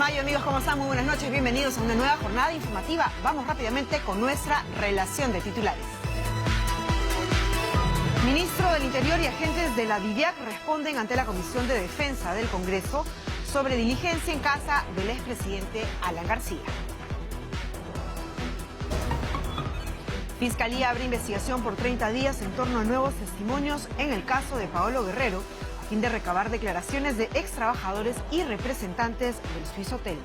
mayo, amigos, ¿cómo están? Muy buenas noches, bienvenidos a una nueva jornada informativa. Vamos rápidamente con nuestra relación de titulares. Ministro del Interior y agentes de la DIVIAC responden ante la Comisión de Defensa del Congreso sobre diligencia en casa del expresidente Alan García. Fiscalía abre investigación por 30 días en torno a nuevos testimonios en el caso de Paolo Guerrero, a fin de recabar declaraciones de ex trabajadores y representantes del Swiss Hotel.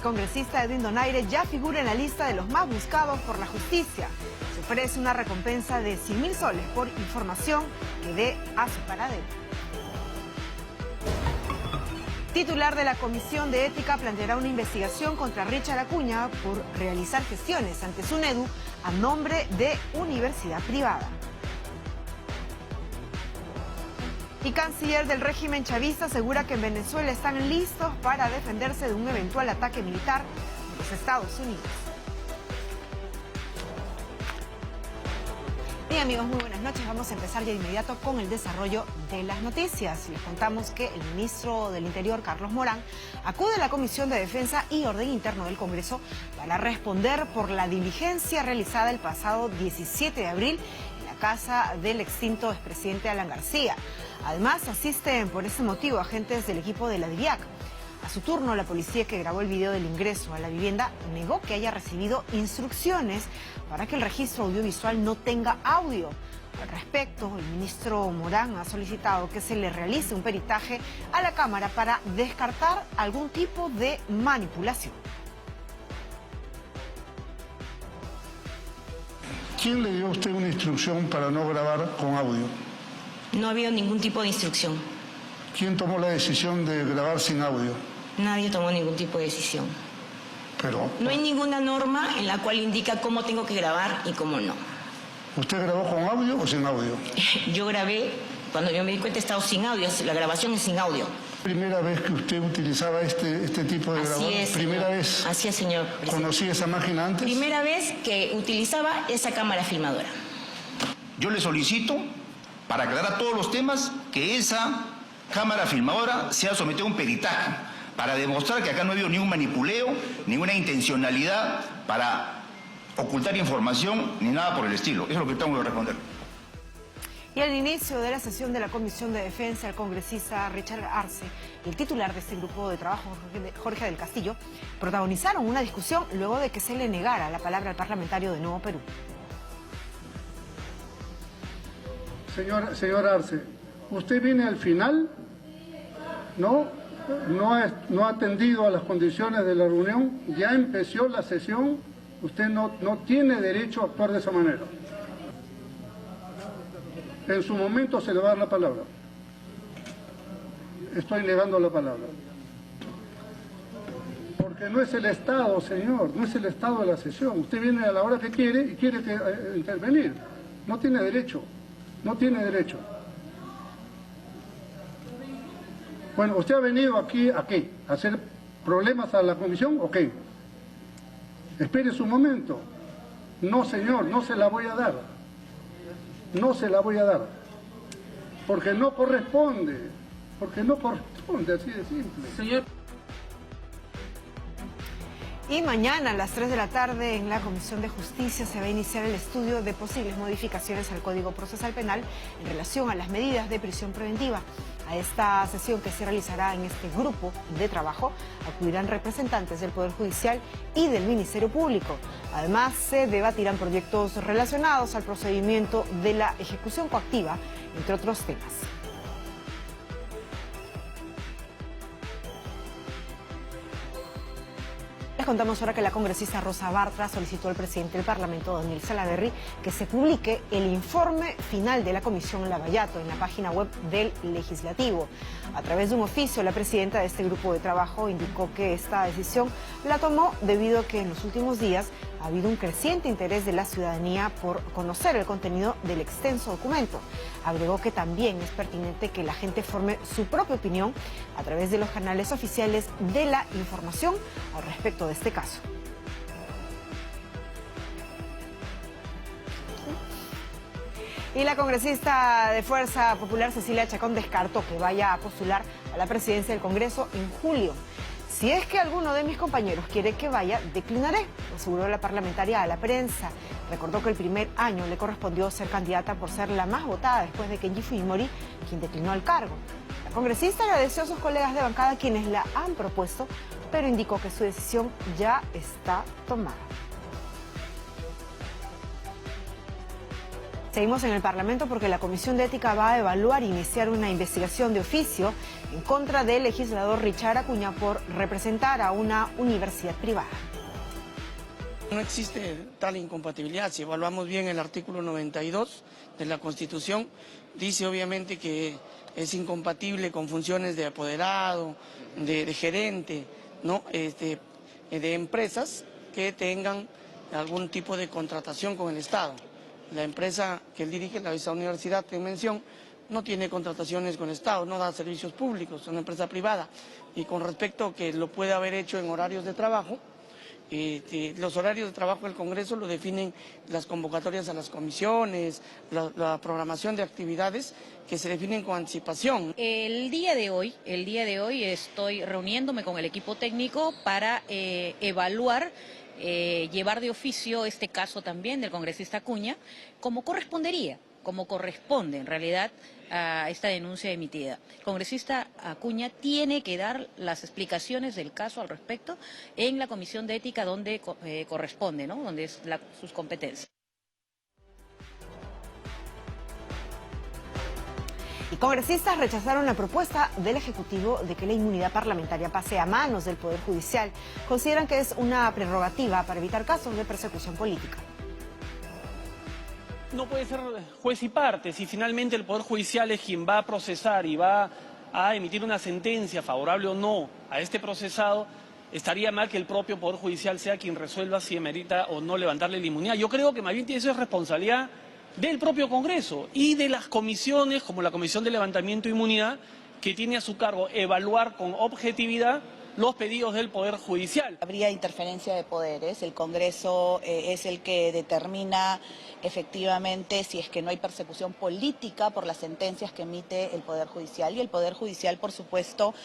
Congresista Edwin Donaire ya figura en la lista de los más buscados por la justicia. Se ofrece una recompensa de 100.000 soles por información que dé a su paradero. Titular de la Comisión de Ética planteará una investigación contra Richard Acuña por realizar gestiones ante SUNEDU a nombre de universidad privada. Y canciller del régimen chavista asegura que en Venezuela están listos para defenderse de un eventual ataque militar de los Estados Unidos. Bien, amigos, muy buenas noches. Vamos a empezar ya de inmediato con el desarrollo de las noticias. Les contamos que el ministro del Interior, Carlos Morán, acude a la Comisión de Defensa y Orden Interno del Congreso para responder por la diligencia realizada el pasado 17 de abril en la casa del extinto expresidente Alan García. Además, asisten por ese motivo agentes del equipo de la DIVIAC. A su turno, la policía que grabó el video del ingreso a la vivienda negó que haya recibido instrucciones para que el registro audiovisual no tenga audio. Al respecto, el ministro Morán ha solicitado que se le realice un peritaje a la Cámara para descartar algún tipo de manipulación. ¿Quién le dio a usted una instrucción para no grabar con audio? No ha habido ningún tipo de instrucción. ¿Quién tomó la decisión de grabar sin audio? Nadie tomó ningún tipo de decisión. Pero no hay ninguna norma en la cual indica cómo tengo que grabar y cómo no. ¿Usted grabó con audio o sin audio? Yo grabé, cuando yo me di cuenta, he estado sin audio. La grabación es sin audio. ¿Primera vez que usted utilizaba este tipo de grabador? Así es, ¿Primera señor. vez? Así es, señor presidente. ¿Conocí esa máquina antes? Primera vez que utilizaba esa cámara filmadora. Yo le solicito, para aclarar todos los temas, que esa cámara filmadora sea sometida a un peritaje, para demostrar que acá no ha habido ningún manipuleo, ninguna intencionalidad para ocultar información, ni nada por el estilo. Eso es lo que tengo que responder. Y al inicio de la sesión de la Comisión de Defensa, el congresista Richard Arce y el titular de este grupo de trabajo, Jorge del Castillo, protagonizaron una discusión luego de que se le negara la palabra al parlamentario de Nuevo Perú. Señor Arce, usted viene al final, no ha atendido a las condiciones de la reunión, ya empezó la sesión, usted no tiene derecho a actuar de esa manera. En su momento se le va a dar la palabra. Estoy negando la palabra. Porque no es el Estado, señor, no es el Estado de la sesión. Usted viene a la hora que quiere y quiere intervenir. No tiene derecho. No tiene derecho. Bueno, ¿usted ha venido aquí a qué? ¿A hacer problemas a la comisión o qué? Espere su momento. No, señor, no se la voy a dar. No se la voy a dar. Porque no corresponde. Porque no corresponde, así de simple. Señor. Y mañana a las 3 de la tarde en la Comisión de Justicia se va a iniciar el estudio de posibles modificaciones al Código Procesal Penal en relación a las medidas de prisión preventiva. A esta sesión que se realizará en este grupo de trabajo acudirán representantes del Poder Judicial y del Ministerio Público. Además, se debatirán proyectos relacionados al procedimiento de la ejecución coactiva, entre otros temas. Les contamos ahora que la congresista Rosa Bartra solicitó al presidente del Parlamento, Daniel Salaverry, que se publique el informe final de la Comisión Lavallato en la página web del Legislativo. A través de un oficio, la presidenta de este grupo de trabajo indicó que esta decisión la tomó debido a que en los últimos días ha habido un creciente interés de la ciudadanía por conocer el contenido del extenso documento. Agregó que también es pertinente que la gente forme su propia opinión a través de los canales oficiales de la información al respecto de este caso. Y la congresista de Fuerza Popular, Cecilia Chacón, descartó que vaya a postular a la presidencia del Congreso en julio. Si es que alguno de mis compañeros quiere que vaya, declinaré, aseguró la parlamentaria a la prensa. Recordó que el primer año le correspondió ser candidata por ser la más votada después de Kenji Fujimori, quien declinó el cargo. La congresista agradeció a sus colegas de bancada quienes la han propuesto, pero indicó que su decisión ya está tomada. Seguimos en el Parlamento porque la Comisión de Ética va a evaluar e iniciar una investigación de oficio en contra del legislador Richard Acuña por representar a una universidad privada. No existe tal incompatibilidad. Si evaluamos bien el artículo 92 de la Constitución, dice obviamente que es incompatible con funciones de apoderado, de gerente, ¿no? De empresas que tengan algún tipo de contratación con el Estado. La empresa que él dirige, esa universidad en mención, no tiene contrataciones con el Estado, no da servicios públicos, es una empresa privada. Y con respecto a que lo puede haber hecho en horarios de trabajo, los horarios de trabajo del Congreso lo definen las convocatorias a las comisiones, la programación de actividades que se definen con anticipación. El día de hoy estoy reuniéndome con el equipo técnico para evaluar, llevar de oficio este caso también del congresista Acuña, como corresponde en realidad a esta denuncia emitida. El congresista Acuña tiene que dar las explicaciones del caso al respecto en la Comisión de Ética donde corresponde, ¿no? Donde es sus competencias. Y congresistas rechazaron la propuesta del Ejecutivo de que la inmunidad parlamentaria pase a manos del Poder Judicial. Consideran que es una prerrogativa para evitar casos de persecución política. No puede ser juez y parte. Si finalmente el Poder Judicial es quien va a procesar y va a emitir una sentencia favorable o no a este procesado, estaría mal que el propio Poder Judicial sea quien resuelva si emerita o no levantarle la inmunidad. Yo creo que más bien eso es responsabilidad del propio Congreso y de las comisiones, como la Comisión de Levantamiento de Inmunidad, que tiene a su cargo evaluar con objetividad los pedidos del Poder Judicial. Habría interferencia de poderes, el Congreso es el que determina efectivamente si es que no hay persecución política por las sentencias que emite el Poder Judicial, y el Poder Judicial, por supuesto,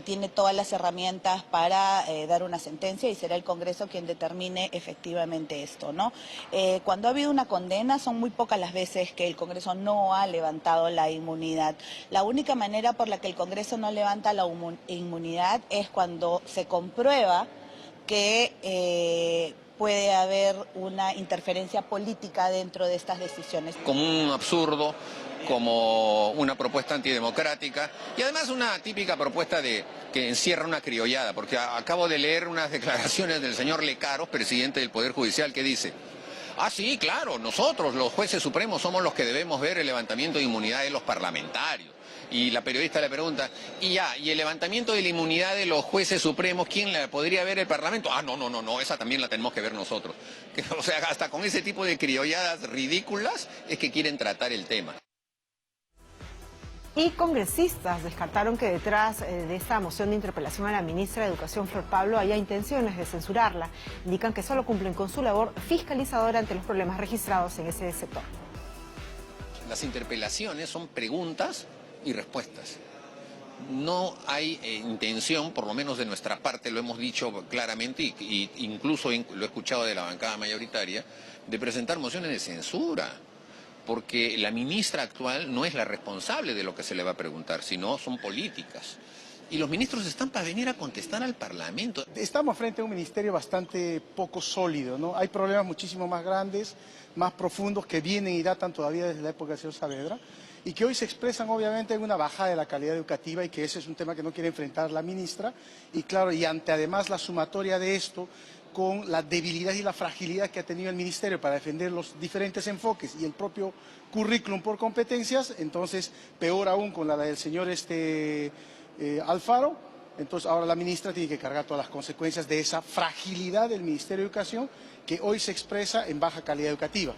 tiene todas las herramientas para dar una sentencia, y será el Congreso quien determine efectivamente esto, ¿no? Cuando ha habido una condena, son muy pocas las veces que el Congreso no ha levantado la inmunidad. La única manera por la que el Congreso no levanta la inmunidad es cuando se comprueba que puede haber una interferencia política dentro de estas decisiones. Como un absurdo, como una propuesta antidemocrática y además una típica propuesta que encierra una criollada, porque acabo de leer unas declaraciones del señor Lecaros, presidente del Poder Judicial, que dice: ah, sí, claro, nosotros los jueces supremos somos los que debemos ver el levantamiento de inmunidad de los parlamentarios. Y la periodista le pregunta: y el levantamiento de la inmunidad de los jueces supremos, ¿quién la podría ver? ¿El Parlamento? Ah, no, esa también la tenemos que ver nosotros. O sea, hasta con ese tipo de criolladas ridículas es que quieren tratar el tema. Y congresistas descartaron que detrás de esta moción de interpelación a la ministra de Educación, Flor Pablo, haya intenciones de censurarla. Indican que solo cumplen con su labor fiscalizadora ante los problemas registrados en ese sector. Las interpelaciones son preguntas y respuestas. No hay intención, por lo menos de nuestra parte, lo hemos dicho claramente y incluso lo he escuchado de la bancada mayoritaria, de presentar mociones de censura, porque la ministra actual no es la responsable de lo que se le va a preguntar, sino son políticas. Y los ministros están para venir a contestar al Parlamento. Estamos frente a un ministerio bastante poco sólido, ¿no? Hay problemas muchísimo más grandes, más profundos, que vienen y datan todavía desde la época del señor Saavedra, y que hoy se expresan obviamente en una bajada de la calidad educativa, y que ese es un tema que no quiere enfrentar la ministra, y claro, y ante además la sumatoria de esto, con la debilidad y la fragilidad que ha tenido el ministerio para defender los diferentes enfoques y el propio currículum por competencias, entonces peor aún con la del señor Alfaro. Entonces ahora la ministra tiene que cargar todas las consecuencias de esa fragilidad del Ministerio de Educación, que hoy se expresa en baja calidad educativa.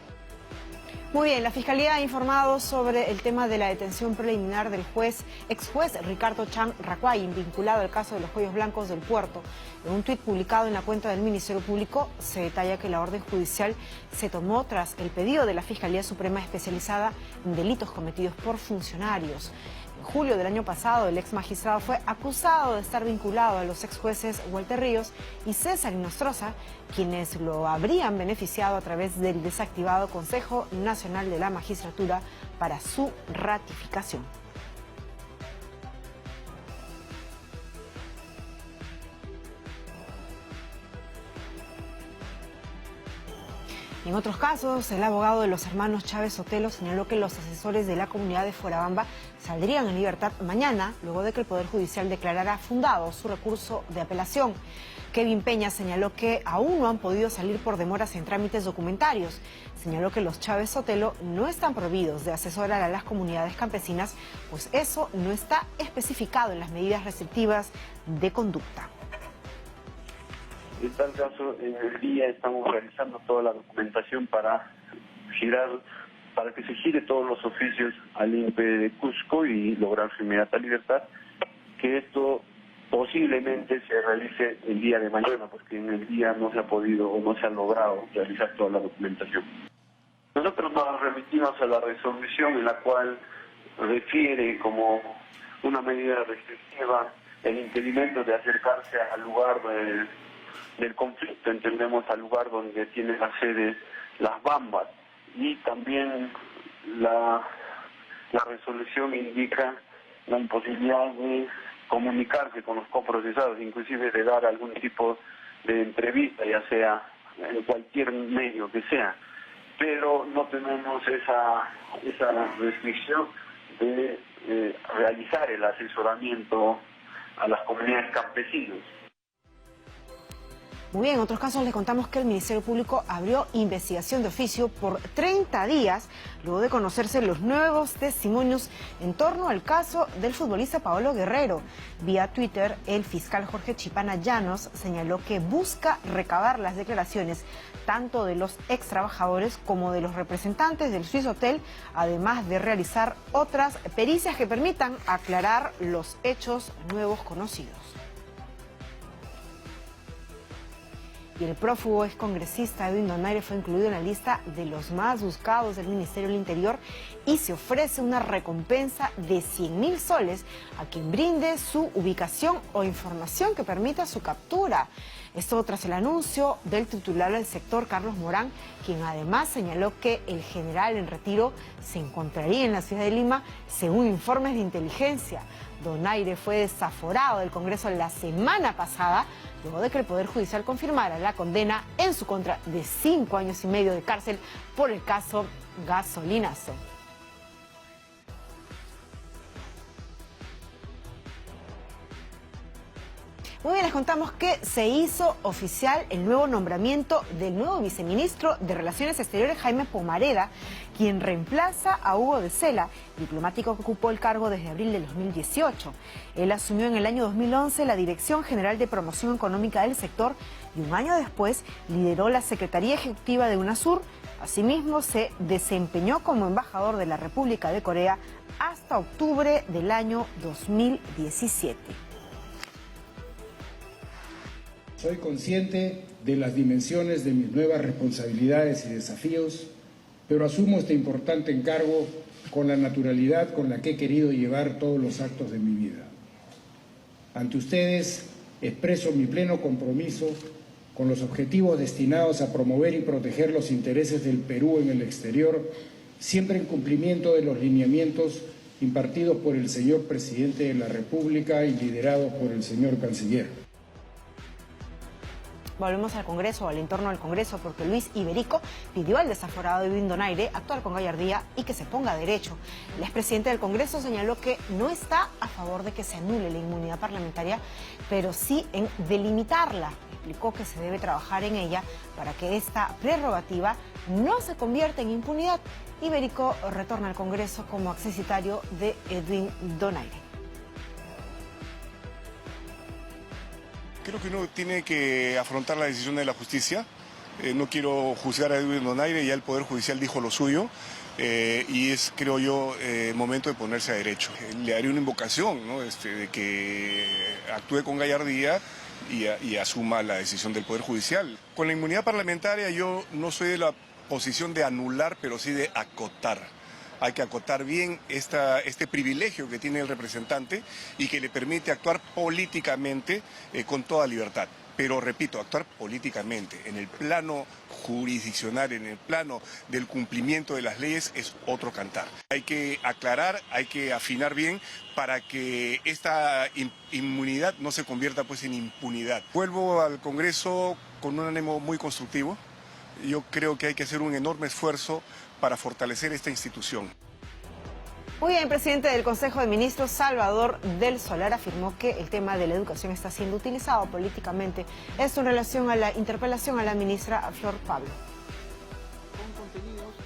Muy bien, la Fiscalía ha informado sobre el tema de la detención preliminar del ex juez Ricardo Chan Raquay, vinculado al caso de los cuellos blancos del puerto. En un tuit publicado en la cuenta del Ministerio Público se detalla que la orden judicial se tomó tras el pedido de la Fiscalía Suprema especializada en delitos cometidos por funcionarios. En julio del año pasado, el ex magistrado fue acusado de estar vinculado a los ex jueces Walter Ríos y César Inostroza, quienes lo habrían beneficiado a través del desactivado Consejo Nacional de la Magistratura para su ratificación. En otros casos, el abogado de los hermanos Chávez Sotelo señaló que los asesores de la comunidad de Fuerabamba saldrían en libertad mañana, luego de que el Poder Judicial declarara fundado su recurso de apelación. Kevin Peña señaló que aún no han podido salir por demoras en trámites documentarios. Señaló que los Chávez Sotelo no están prohibidos de asesorar a las comunidades campesinas, pues eso no está especificado en las medidas restrictivas de conducta. En tal caso, en el día estamos realizando toda la documentación para que se gire todos los oficios al INPE de Cusco y lograr su inmediata libertad, que esto posiblemente se realice el día de mañana, porque en el día no se ha podido o no se ha logrado realizar toda la documentación. Nosotros nos remitimos a la resolución en la cual refiere como una medida restrictiva el impedimento de acercarse al lugar del conflicto, entendemos al lugar donde tiene la sede las Bambas, y también la resolución indica la imposibilidad de comunicarse con los coprocesados, inclusive de dar algún tipo de entrevista, ya sea en cualquier medio que sea, pero no tenemos esa restricción de realizar el asesoramiento a las comunidades campesinas. Muy bien, en otros casos les contamos que el Ministerio Público abrió investigación de oficio por 30 días, luego de conocerse los nuevos testimonios en torno al caso del futbolista Paolo Guerrero. Vía Twitter, el fiscal Jorge Chipana Llanos señaló que busca recabar las declaraciones tanto de los ex trabajadores como de los representantes del Swiss Hotel, además de realizar otras pericias que permitan aclarar los hechos nuevos conocidos. Y el prófugo excongresista Edwin Donaire fue incluido en la lista de los más buscados del Ministerio del Interior y se ofrece una recompensa de 100.000 soles a quien brinde su ubicación o información que permita su captura. Esto tras el anuncio del titular del sector, Carlos Morán, quien además señaló que el general en retiro se encontraría en la ciudad de Lima, según informes de inteligencia. Donaire fue desaforado del Congreso la semana pasada, luego de que el Poder Judicial confirmara la condena en su contra de 5 años y medio de cárcel por el caso Gasolinazo. Muy bien, les contamos que se hizo oficial el nuevo nombramiento del nuevo viceministro de Relaciones Exteriores, Jaime Pomareda, quien reemplaza a Hugo de Sela, diplomático que ocupó el cargo desde abril de 2018. Él asumió en el año 2011 la Dirección General de Promoción Económica del sector y un año después lideró la Secretaría Ejecutiva de UNASUR. Asimismo, se desempeñó como embajador de la República de Corea hasta octubre del año 2017. Soy consciente de las dimensiones de mis nuevas responsabilidades y desafíos, pero asumo este importante encargo con la naturalidad con la que he querido llevar todos los actos de mi vida. Ante ustedes expreso mi pleno compromiso con los objetivos destinados a promover y proteger los intereses del Perú en el exterior, siempre en cumplimiento de los lineamientos impartidos por el señor Presidente de la República y liderados por el señor Canciller. Volvemos al Congreso, al entorno del Congreso, porque Luis Iberico pidió al desaforado Edwin Donaire actuar con gallardía y que se ponga derecho. El expresidente del Congreso señaló que no está a favor de que se anule la inmunidad parlamentaria, pero sí en delimitarla. Explicó que se debe trabajar en ella para que esta prerrogativa no se convierta en impunidad. Iberico retorna al Congreso como accesitario de Edwin Donaire. Creo que uno tiene que afrontar la decisión de la justicia. No quiero juzgar a Edwin Donaire, ya el Poder Judicial dijo lo suyo. Y es, creo yo, momento de ponerse a derecho. Le haré una invocación, ¿no? De que actúe con gallardía y asuma la decisión del Poder Judicial. Con la inmunidad parlamentaria yo no soy de la posición de anular, pero sí de acotar. Hay que acotar bien este privilegio que tiene el representante y que le permite actuar políticamente con toda libertad. Pero repito, actuar políticamente en el plano jurisdiccional, en el plano del cumplimiento de las leyes es otro cantar. Hay que aclarar, hay que afinar bien para que esta inmunidad no se convierta pues en impunidad. Vuelvo al Congreso con un ánimo muy constructivo. Yo creo que hay que hacer un enorme esfuerzo para fortalecer esta institución. Muy bien, presidente del Consejo de Ministros, Salvador del Solar, afirmó que el tema de la educación está siendo utilizado políticamente. Esto en relación a la interpelación a la ministra Flor Pablo.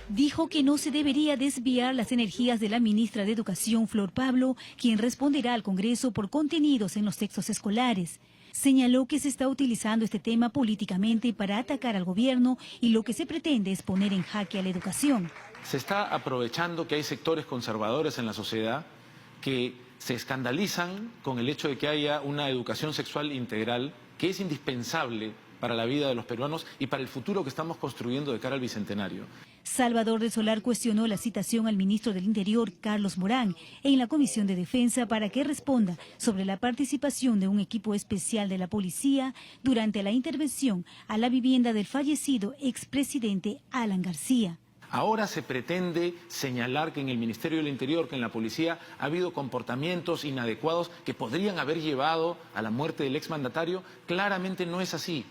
Dijo que no se debería desviar las energías de la ministra de Educación, Flor Pablo, quien responderá al Congreso por contenidos en los textos escolares. Señaló que se está utilizando este tema políticamente para atacar al gobierno y lo que se pretende es poner en jaque a la educación. Se está aprovechando que hay sectores conservadores en la sociedad que se escandalizan con el hecho de que haya una educación sexual integral que es indispensable para la vida de los peruanos y para el futuro que estamos construyendo de cara al Bicentenario. Salvador del Solar cuestionó la citación al ministro del Interior, Carlos Morán, en la Comisión de Defensa para que responda sobre la participación de un equipo especial de la policía durante la intervención a la vivienda del fallecido expresidente Alan García. Ahora se pretende señalar que en el Ministerio del Interior, que en la policía, ha habido comportamientos inadecuados que podrían haber llevado a la muerte del exmandatario. Claramente no es así.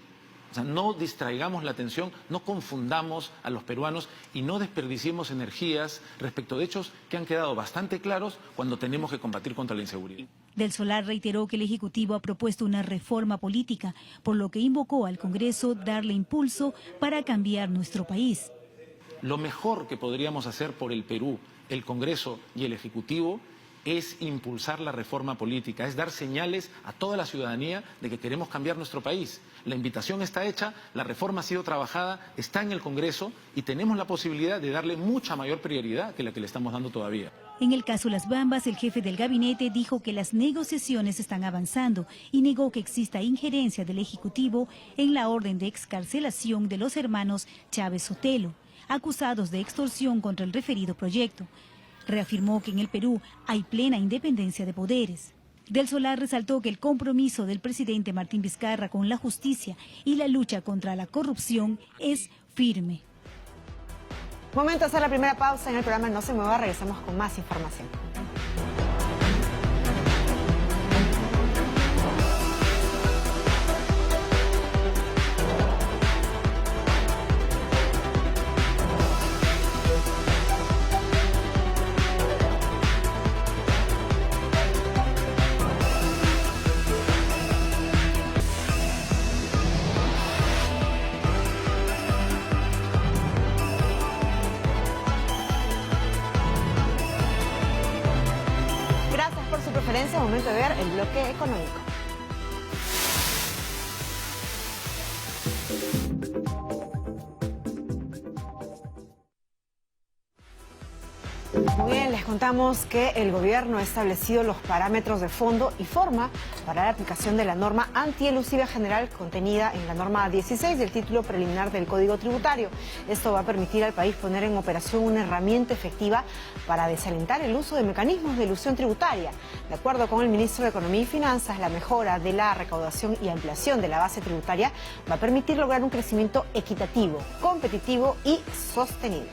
O sea, no distraigamos la atención, no confundamos a los peruanos y no desperdiciemos energías respecto de hechos que han quedado bastante claros cuando tenemos que combatir contra la inseguridad. Del Solar reiteró que el Ejecutivo ha propuesto una reforma política, por lo que invocó al Congreso darle impulso para cambiar nuestro país. Lo mejor que podríamos hacer por el Perú, el Congreso y el Ejecutivo, es impulsar la reforma política, es dar señales a toda la ciudadanía de que queremos cambiar nuestro país. La invitación está hecha, la reforma ha sido trabajada, está en el Congreso y tenemos la posibilidad de darle mucha mayor prioridad que la que le estamos dando todavía. En el caso Las Bambas, el jefe del gabinete dijo que las negociaciones están avanzando y negó que exista injerencia del Ejecutivo en la orden de excarcelación de los hermanos Chávez Sotelo, acusados de extorsión contra el referido proyecto. Reafirmó que en el Perú hay plena independencia de poderes. Del Solar resaltó que el compromiso del presidente Martín Vizcarra con la justicia y la lucha contra la corrupción es firme. Momento de hacer la primera pausa en el programa. No se mueva, regresamos con más información. Momento de ver el bloque económico. Muy bien, les contamos que el gobierno ha establecido los parámetros de fondo y forma para la aplicación de la norma antielusiva general contenida en la norma 16 del título preliminar del Código Tributario. Esto va a permitir al país poner en operación una herramienta efectiva para desalentar el uso de mecanismos de elusión tributaria. De acuerdo con el ministro de Economía y Finanzas, la mejora de la recaudación y ampliación de la base tributaria va a permitir lograr un crecimiento equitativo, competitivo y sostenible.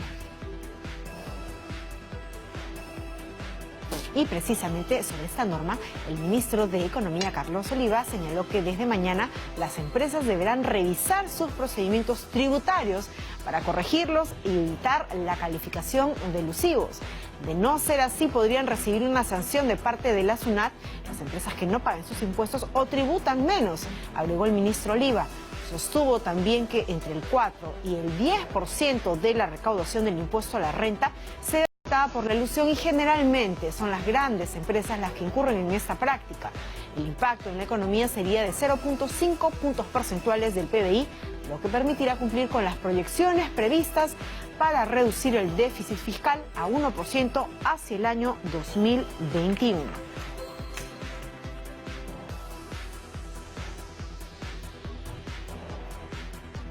Y precisamente sobre esta norma, el ministro de Economía, Carlos Oliva, señaló que desde mañana las empresas deberán revisar sus procedimientos tributarios para corregirlos y evitar la calificación de elusivos. De no ser así, podrían recibir una sanción de parte de la SUNAT las empresas que no paguen sus impuestos o tributan menos, agregó el ministro Oliva. Sostuvo también que entre el 4 y el 10% de la recaudación del impuesto a la renta se afectada por la elusión y generalmente son las grandes empresas las que incurren en esta práctica. El impacto en la economía sería de 0.5 puntos porcentuales del PBI, lo que permitirá cumplir con las proyecciones previstas para reducir el déficit fiscal a 1% hacia el año 2021.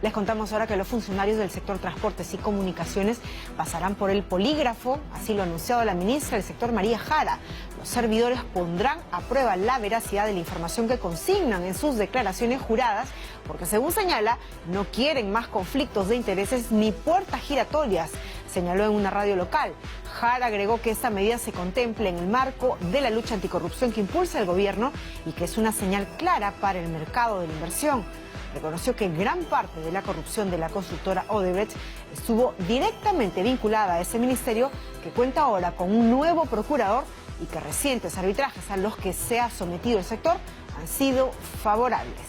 Les contamos ahora que los funcionarios del sector transportes y comunicaciones pasarán por el polígrafo, así lo ha anunciado la ministra del sector María Jara. Los servidores pondrán a prueba la veracidad de la información que consignan en sus declaraciones juradas, porque según señala, no quieren más conflictos de intereses ni puertas giratorias, señaló en una radio local. Jara agregó que esta medida se contempla en el marco de la lucha anticorrupción que impulsa el gobierno y que es una señal clara para el mercado de la inversión. Reconoció que gran parte de la corrupción de la constructora Odebrecht estuvo directamente vinculada a ese ministerio, que cuenta ahora con un nuevo procurador y que recientes arbitrajes a los que se ha sometido el sector han sido favorables.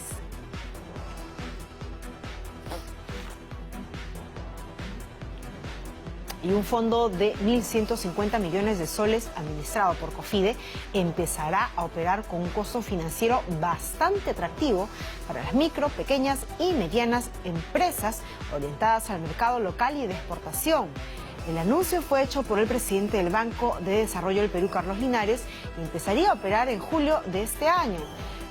Y un fondo de 1.150 millones de soles administrado por COFIDE empezará a operar con un costo financiero bastante atractivo para las micro, pequeñas y medianas empresas orientadas al mercado local y de exportación. El anuncio fue hecho por el presidente del Banco de Desarrollo del Perú, Carlos Linares, y empezaría a operar en julio de este año.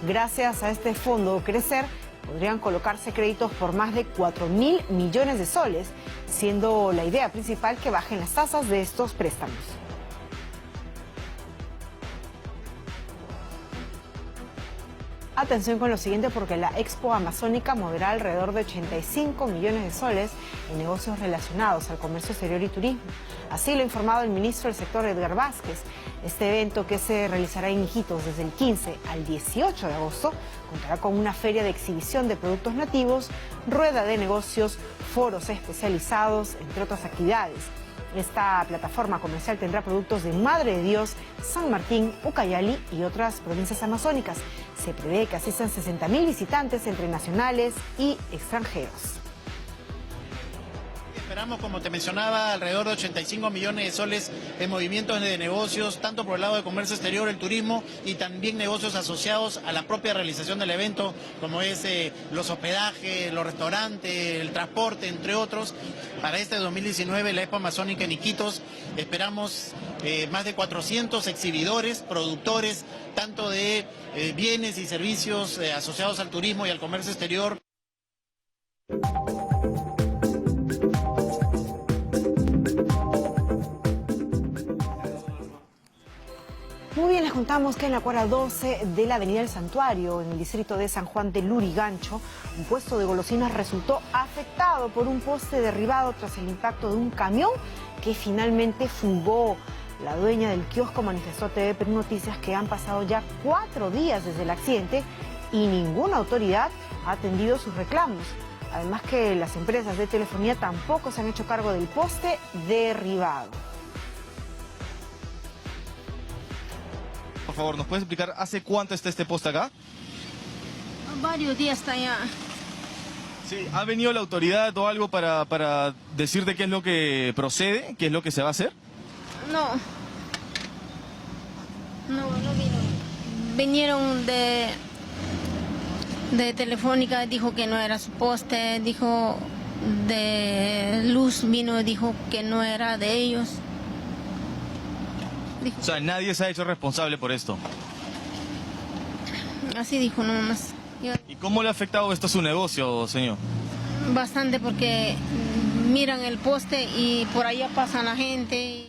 Gracias a este fondo Crecer, podrían colocarse créditos por más de 4.000 millones de soles, siendo la idea principal que bajen las tasas de estos préstamos. Atención con lo siguiente, porque la Expo Amazónica moverá alrededor de 85 millones de soles en negocios relacionados al comercio exterior y turismo. Así lo ha informado el ministro del sector, Edgar Vázquez. Este evento, que se realizará en Iquitos desde el 15 al 18 de agosto, contará con una feria de exhibición de productos nativos, rueda de negocios, foros especializados, entre otras actividades. Esta plataforma comercial tendrá productos de Madre de Dios, San Martín, Ucayali y otras provincias amazónicas. Se prevé que asistan 60.000 visitantes entre nacionales y extranjeros. Esperamos, como te mencionaba, alrededor de 85 millones de soles en movimientos de negocios, tanto por el lado de comercio exterior, el turismo, y también negocios asociados a la propia realización del evento, como es los hospedajes, los restaurantes, el transporte, entre otros. Para este 2019, la Expo Amazónica en Iquitos, esperamos más de 400 exhibidores, productores, tanto de bienes y servicios asociados al turismo y al comercio exterior. Muy bien, les contamos que en la cuadra 12 de la Avenida del Santuario, en el distrito de San Juan de Lurigancho, un puesto de golosinas resultó afectado por un poste derribado tras el impacto de un camión que finalmente fugó. La dueña del kiosco manifestó a TV Perú Noticias que han pasado ya 4 días desde el accidente y ninguna autoridad ha atendido sus reclamos. Además que las empresas de telefonía tampoco se han hecho cargo del poste derribado. Por favor, ¿nos puedes explicar hace cuánto está este poste acá? Varios días está ya. Sí, ¿ha venido la autoridad o algo para decirte qué es lo que procede, qué es lo que se va a hacer? No vino. Vinieron de Telefónica, dijo que no era su poste, dijo de Luz vino, dijo que no era de ellos. O sea, nadie se ha hecho responsable por esto. Así dijo nomás. ¿Y cómo le ha afectado esto a su negocio, señor? Bastante, porque miran el poste y por allá pasa la gente.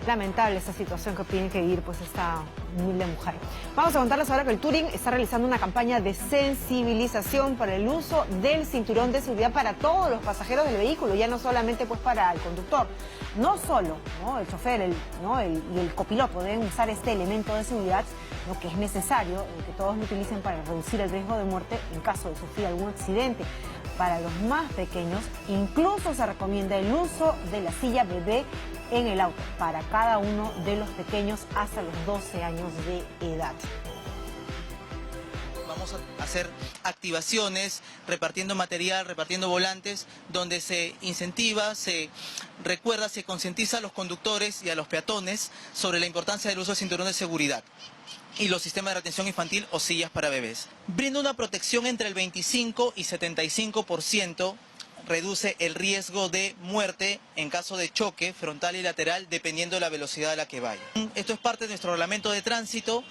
Lamentable esta situación que tiene que vivir pues esta humilde mujer. Vamos a contarles ahora que el Touring está realizando una campaña de sensibilización para el uso del cinturón de seguridad para todos los pasajeros del vehículo, ya no solamente pues para el conductor. No solo, ¿no?, el chofer y el copiloto deben usar este elemento de seguridad, ¿no?, que es necesario que todos lo utilicen para reducir el riesgo de muerte en caso de sufrir algún accidente. Para los más pequeños, incluso se recomienda el uso de la silla bebé en el auto para cada uno de los pequeños hasta los 12 años de edad. vamos a hacer activaciones, repartiendo material, repartiendo volantes, donde se incentiva, se recuerda, se concientiza a los conductores y a los peatones sobre la importancia del uso del cinturón de seguridad y los sistemas de retención infantil o sillas para bebés. Brinda una protección entre el 25 y 75%, reduce el riesgo de muerte en caso de choque frontal y lateral dependiendo de la velocidad a la que vaya. Esto es parte de nuestro reglamento de tránsito.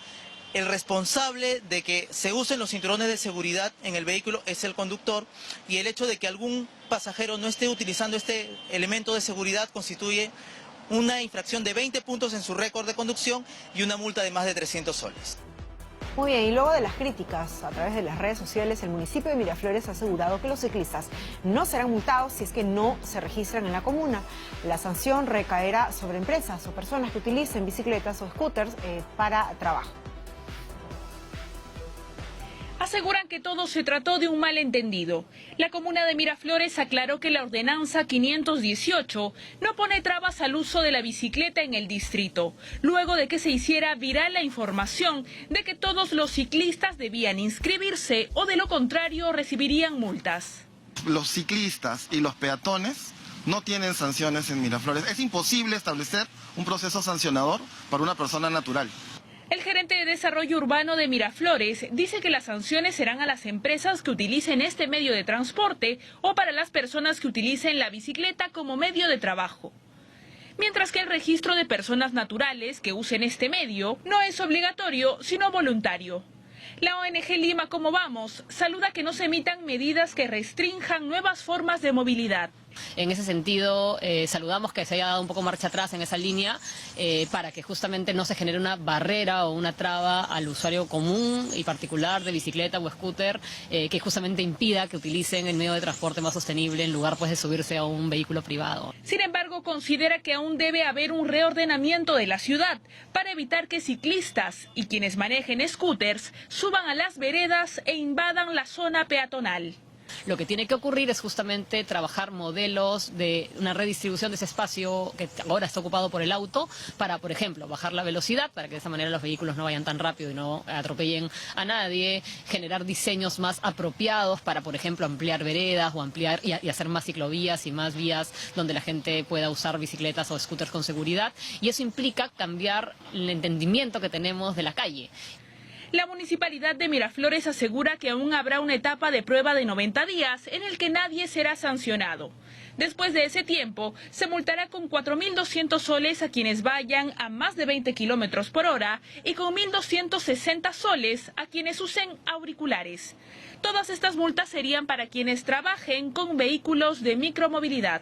El responsable de que se usen los cinturones de seguridad en el vehículo es el conductor, y el hecho de que algún pasajero no esté utilizando este elemento de seguridad constituye una infracción de 20 puntos en su récord de conducción y una multa de más de 300 soles. Muy bien, y luego de las críticas a través de las redes sociales, el municipio de Miraflores ha asegurado que los ciclistas no serán multados si es que no se registran en la comuna. La sanción recaerá sobre empresas o personas que utilicen bicicletas o scooters para trabajo. Aseguran que todo se trató de un malentendido. La comuna de Miraflores aclaró que la ordenanza 518 no pone trabas al uso de la bicicleta en el distrito, luego de que se hiciera viral la información de que todos los ciclistas debían inscribirse o de lo contrario recibirían multas. Los ciclistas y los peatones no tienen sanciones en Miraflores. Es imposible establecer un proceso sancionador para una persona natural. El gerente de Desarrollo Urbano de Miraflores dice que las sanciones serán a las empresas que utilicen este medio de transporte o para las personas que utilicen la bicicleta como medio de trabajo. Mientras que el registro de personas naturales que usen este medio no es obligatorio, sino voluntario. La ONG Lima Como Vamos saluda que no se emitan medidas que restrinjan nuevas formas de movilidad. En ese sentido, saludamos que se haya dado un poco marcha atrás en esa línea para que justamente no se genere una barrera o una traba al usuario común y particular de bicicleta o scooter que justamente impida que utilicen el medio de transporte más sostenible en lugar pues de subirse a un vehículo privado. Sin embargo, considera que aún debe haber un reordenamiento de la ciudad para evitar que ciclistas y quienes manejen scooters suban a las veredas e invadan la zona peatonal. Lo que tiene que ocurrir es justamente trabajar modelos de una redistribución de ese espacio que ahora está ocupado por el auto para, por ejemplo, bajar la velocidad para que de esa manera los vehículos no vayan tan rápido y no atropellen a nadie, generar diseños más apropiados para, por ejemplo, ampliar veredas o ampliar y hacer más ciclovías y más vías donde la gente pueda usar bicicletas o scooters con seguridad, y eso implica cambiar el entendimiento que tenemos de la calle. La Municipalidad de Miraflores asegura que aún habrá una etapa de prueba de 90 días en el que nadie será sancionado. Después de ese tiempo, se multará con 4.200 soles a quienes vayan a más de 20 kilómetros por hora y con 1.260 soles a quienes usen auriculares. Todas estas multas serían para quienes trabajen con vehículos de micromovilidad.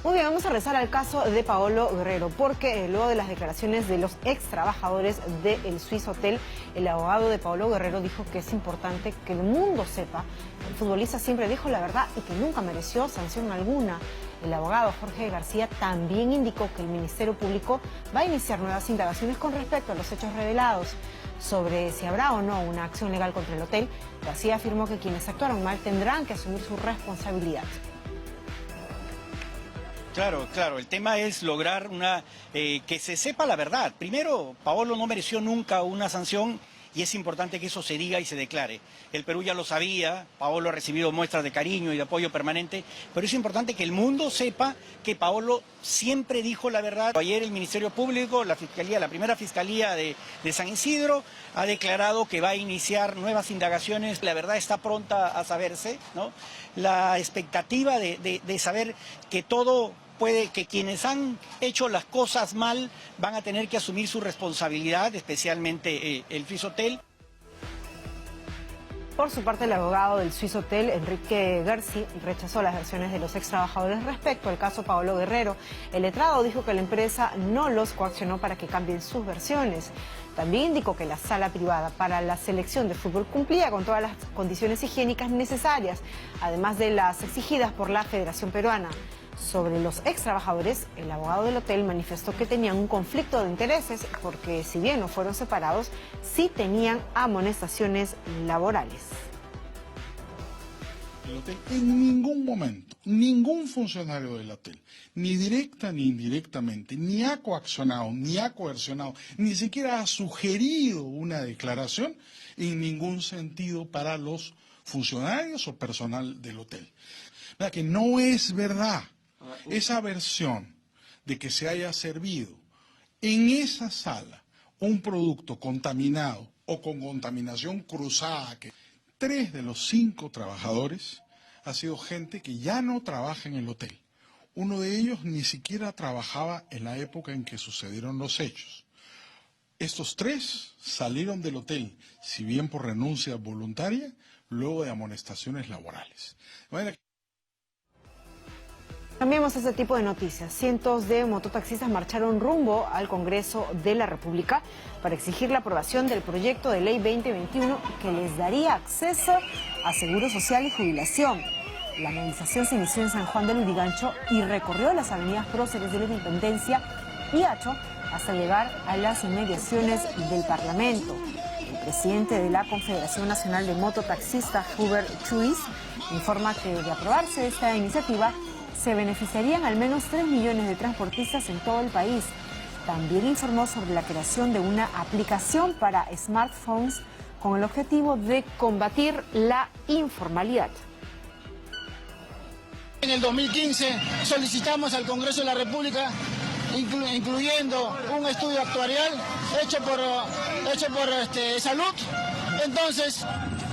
Muy bien, vamos a regresar al caso de Paolo Guerrero, porque luego de las declaraciones de los ex trabajadores del Swiss Hotel, el abogado de Paolo Guerrero dijo que es importante que el mundo sepa que el futbolista siempre dijo la verdad y que nunca mereció sanción alguna. El abogado Jorge García también indicó que el Ministerio Público va a iniciar nuevas indagaciones con respecto a los hechos revelados. Sobre si habrá o no una acción legal contra el hotel, García afirmó que quienes actuaron mal tendrán que asumir su responsabilidad. Claro, el tema es lograr que se sepa la verdad. Primero, Paolo no mereció nunca una sanción y es importante que eso se diga y se declare. El Perú ya lo sabía, Paolo ha recibido muestras de cariño y de apoyo permanente, pero es importante que el mundo sepa que Paolo siempre dijo la verdad. Ayer el Ministerio Público, la primera Fiscalía de San Isidro, ha declarado que va a iniciar nuevas indagaciones. La verdad está pronta a saberse, ¿no? La expectativa de saber que todo puede, que quienes han hecho las cosas mal van a tener que asumir su responsabilidad, especialmente el Swiss Hotel. Por su parte, el abogado del Swiss Hotel, Enrique García, rechazó las versiones de los ex trabajadores respecto al caso Paolo Guerrero. El letrado dijo que la empresa no los coaccionó para que cambien sus versiones. También indicó que la sala privada para la selección de fútbol cumplía con todas las condiciones higiénicas necesarias, además de las exigidas por la Federación Peruana. Sobre los ex trabajadores, el abogado del hotel manifestó que tenían un conflicto de intereses porque, si bien no fueron separados, sí tenían amonestaciones laborales. del hotel. En ningún momento, ningún funcionario del hotel, ni directa ni indirectamente, ni ha coaccionado, ni ha coercionado, ni siquiera ha sugerido una declaración en ningún sentido para los funcionarios o personal del hotel. O sea, que no es verdad esa versión de que se haya servido en esa sala un producto contaminado o con contaminación cruzada, que 3 de los 5 trabajadores ha sido gente que ya no trabaja en el hotel. Uno de ellos ni siquiera trabajaba en la época en que sucedieron los hechos. Estos 3 salieron del hotel, si bien por renuncia voluntaria, luego de amonestaciones laborales. De manera que... Cambiemos ese tipo de noticias. Cientos de mototaxistas marcharon rumbo al Congreso de la República para exigir la aprobación del proyecto de ley 2021 que les daría acceso a seguro social y jubilación. La movilización se inició en San Juan del Lurigancho y recorrió las avenidas Próceres de la Independencia y Hacho hasta llegar a las inmediaciones del Parlamento. El presidente de la Confederación Nacional de Mototaxistas, Hubert Chuis, informa que de aprobarse esta iniciativa se beneficiarían al menos 3 millones de transportistas en todo el país. También informó sobre la creación de una aplicación para smartphones con el objetivo de combatir la informalidad. En el 2015 solicitamos al Congreso de la República, incluyendo un estudio actuarial hecho por Salud. Entonces,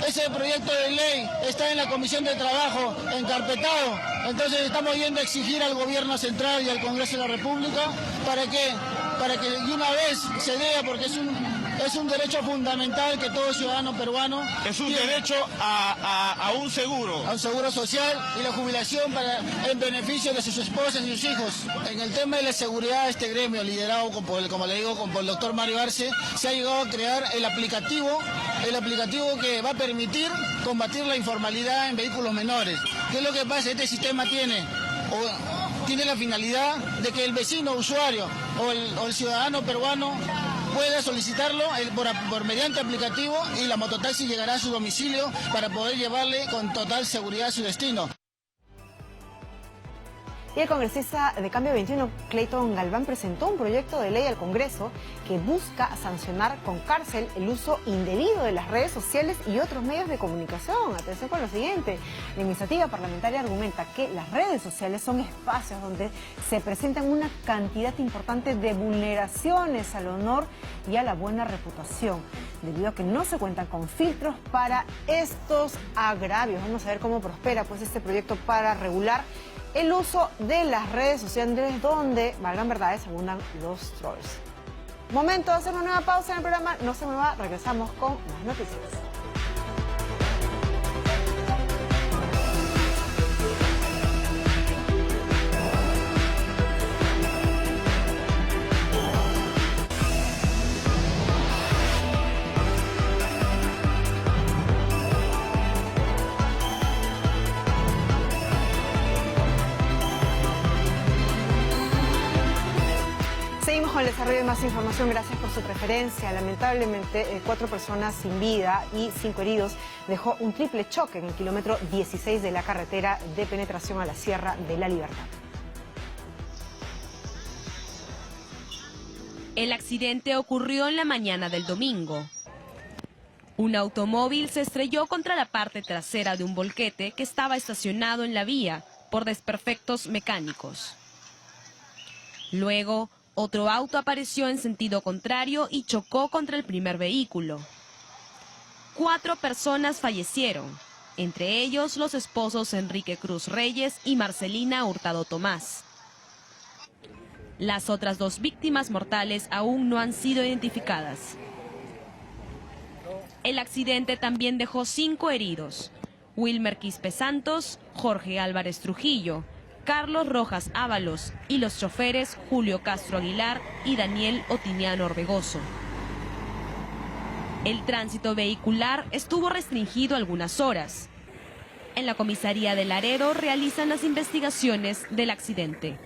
ese proyecto de ley está en la Comisión de Trabajo encarpetado. Entonces estamos yendo a exigir al Gobierno Central y al Congreso de la República para que de una vez se dé, porque es un derecho fundamental que todo ciudadano peruano es un tiene. Derecho a un seguro. A un seguro social y la jubilación en beneficio de sus esposas y sus hijos. En el tema de la seguridad, este gremio liderado, como le digo, por el doctor Mario Arce, se ha llegado a crear el aplicativo que va a permitir combatir la informalidad en vehículos menores. ¿Qué es lo que pasa? Este sistema tiene la finalidad de que el vecino usuario o el ciudadano peruano pueda solicitarlo por mediante aplicativo y la mototaxi llegará a su domicilio para poder llevarle con total seguridad a su destino. Y el congresista de Cambio 21, Clayton Galván, presentó un proyecto de ley al Congreso que busca sancionar con cárcel el uso indebido de las redes sociales y otros medios de comunicación. Atención con lo siguiente, la iniciativa parlamentaria argumenta que las redes sociales son espacios donde se presentan una cantidad importante de vulneraciones al honor y a la buena reputación, debido a que no se cuentan con filtros para estos agravios. Vamos a ver cómo prospera pues este proyecto para regular el uso de las redes sociales donde, valgan verdades, abundan los trolls. Momento de hacer una nueva pausa en el programa. No se mueva, regresamos con más noticias. Seguimos con el desarrollo de más información. Gracias por su preferencia. Lamentablemente, 4 personas sin vida y 5 heridos dejó un triple choque en el kilómetro 16 de la carretera de penetración a la Sierra de la Libertad. El accidente ocurrió en la mañana del domingo. Un automóvil se estrelló contra la parte trasera de un volquete que estaba estacionado en la vía por desperfectos mecánicos. Luego, otro auto apareció en sentido contrario y chocó contra el primer vehículo. 4 personas fallecieron, entre ellos los esposos Enrique Cruz Reyes y Marcelina Hurtado Tomás. Las otras 2 víctimas mortales aún no han sido identificadas. El accidente también dejó 5 heridos: Wilmer Quispe Santos, Jorge Álvarez Trujillo, Carlos Rojas Ábalos y los choferes Julio Castro Aguilar y Daniel Otiniano Orbegoso. El tránsito vehicular estuvo restringido algunas horas. En la comisaría de Laredo realizan las investigaciones del accidente.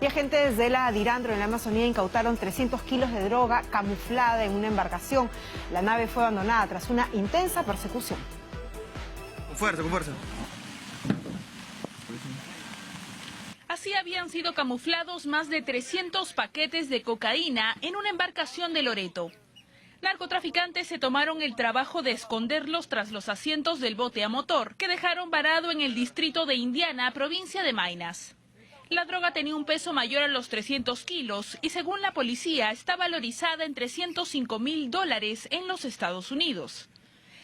Y agentes de la Dirandro en la Amazonía incautaron 300 kilos de droga camuflada en una embarcación. La nave fue abandonada tras una intensa persecución. fuerza, con fuerza. Así habían sido camuflados más de 300 paquetes de cocaína en una embarcación de Loreto. Narcotraficantes se tomaron el trabajo de esconderlos tras los asientos del bote a motor, que dejaron varado en el distrito de Indiana, provincia de Maynas. La droga tenía un peso mayor a los 300 kilos y, según la policía, está valorizada en $305.000 en los Estados Unidos.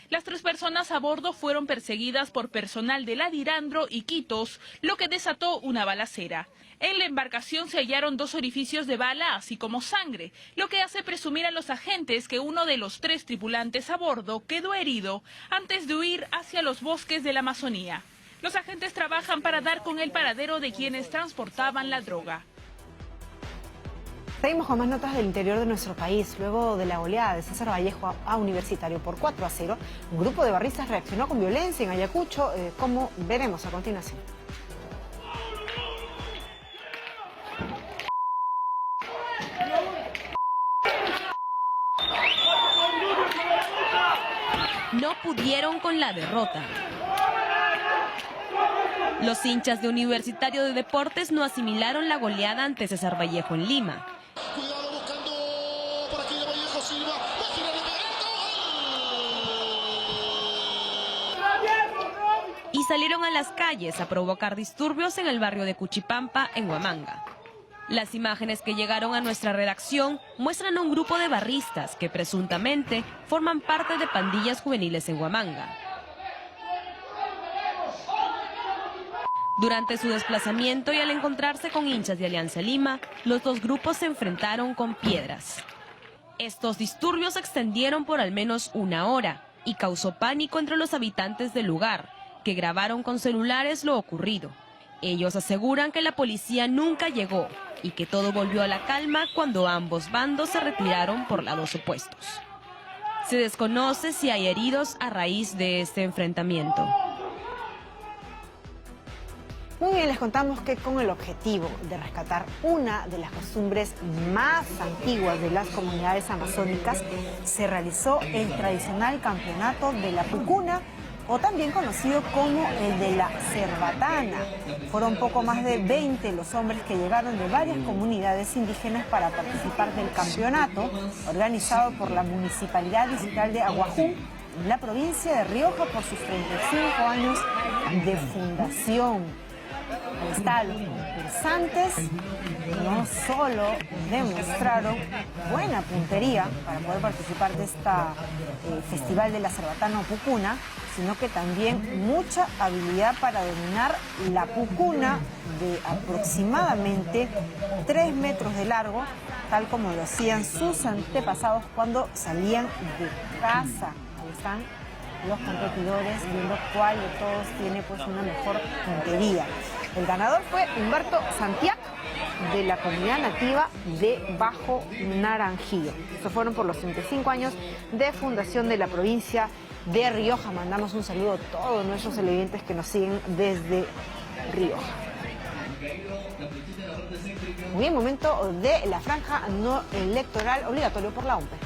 Las 3 personas a bordo fueron perseguidas por personal de la Dirandro y Quitos, lo que desató una balacera. En la embarcación se hallaron 2 orificios de bala, así como sangre, lo que hace presumir a los agentes que uno de los 3 tripulantes a bordo quedó herido antes de huir hacia los bosques de la Amazonía. Los agentes trabajan para dar con el paradero de quienes transportaban la droga. Seguimos con más notas del interior de nuestro país. Luego de la goleada de César Vallejo a Universitario por 4-0, un grupo de barristas reaccionó con violencia en Ayacucho, como veremos a continuación. No pudieron con la derrota. Los hinchas de Universitario de Deportes no asimilaron la goleada ante César Vallejo en Lima. Cuidado buscando por aquí de Vallejo Silva. Va a girar la pelota. Y salieron a las calles a provocar disturbios en el barrio de Cuchipampa, en Huamanga. Las imágenes que llegaron a nuestra redacción muestran a un grupo de barristas que presuntamente forman parte de pandillas juveniles en Huamanga. Durante su desplazamiento y al encontrarse con hinchas de Alianza Lima, los 2 grupos se enfrentaron con piedras. Estos disturbios se extendieron por al menos 1 hora y causó pánico entre los habitantes del lugar, que grabaron con celulares lo ocurrido. Ellos aseguran que la policía nunca llegó y que todo volvió a la calma cuando ambos bandos se retiraron por lados opuestos. Se desconoce si hay heridos a raíz de este enfrentamiento. Muy bien, les contamos que con el objetivo de rescatar una de las costumbres más antiguas de las comunidades amazónicas, se realizó el tradicional campeonato de la pucuna, o también conocido como el de la cerbatana. Fueron poco más de 20 los hombres que llegaron de varias comunidades indígenas para participar del campeonato, organizado por la Municipalidad Distrital de Aguajú, en la provincia de Rioja, por sus 35 años de fundación. Ahí está, los concursantes no solo demostraron buena puntería para poder participar de esta Festival de la Cerbatana o Pucuna, sino que también mucha habilidad para dominar la pucuna de aproximadamente 3 metros de largo, tal como lo hacían sus antepasados cuando salían de casa. Ahí están los competidores viendo cuál de todos tiene pues una mejor puntería. El ganador fue Humberto Santiac, de la comunidad nativa de Bajo Naranjillo. Estos fueron por los 35 años de fundación de la provincia de Rioja. Mandamos un saludo a todos nuestros televidentes que nos siguen desde Rioja. Muy bien, momento de la franja no electoral obligatorio por la OMPE.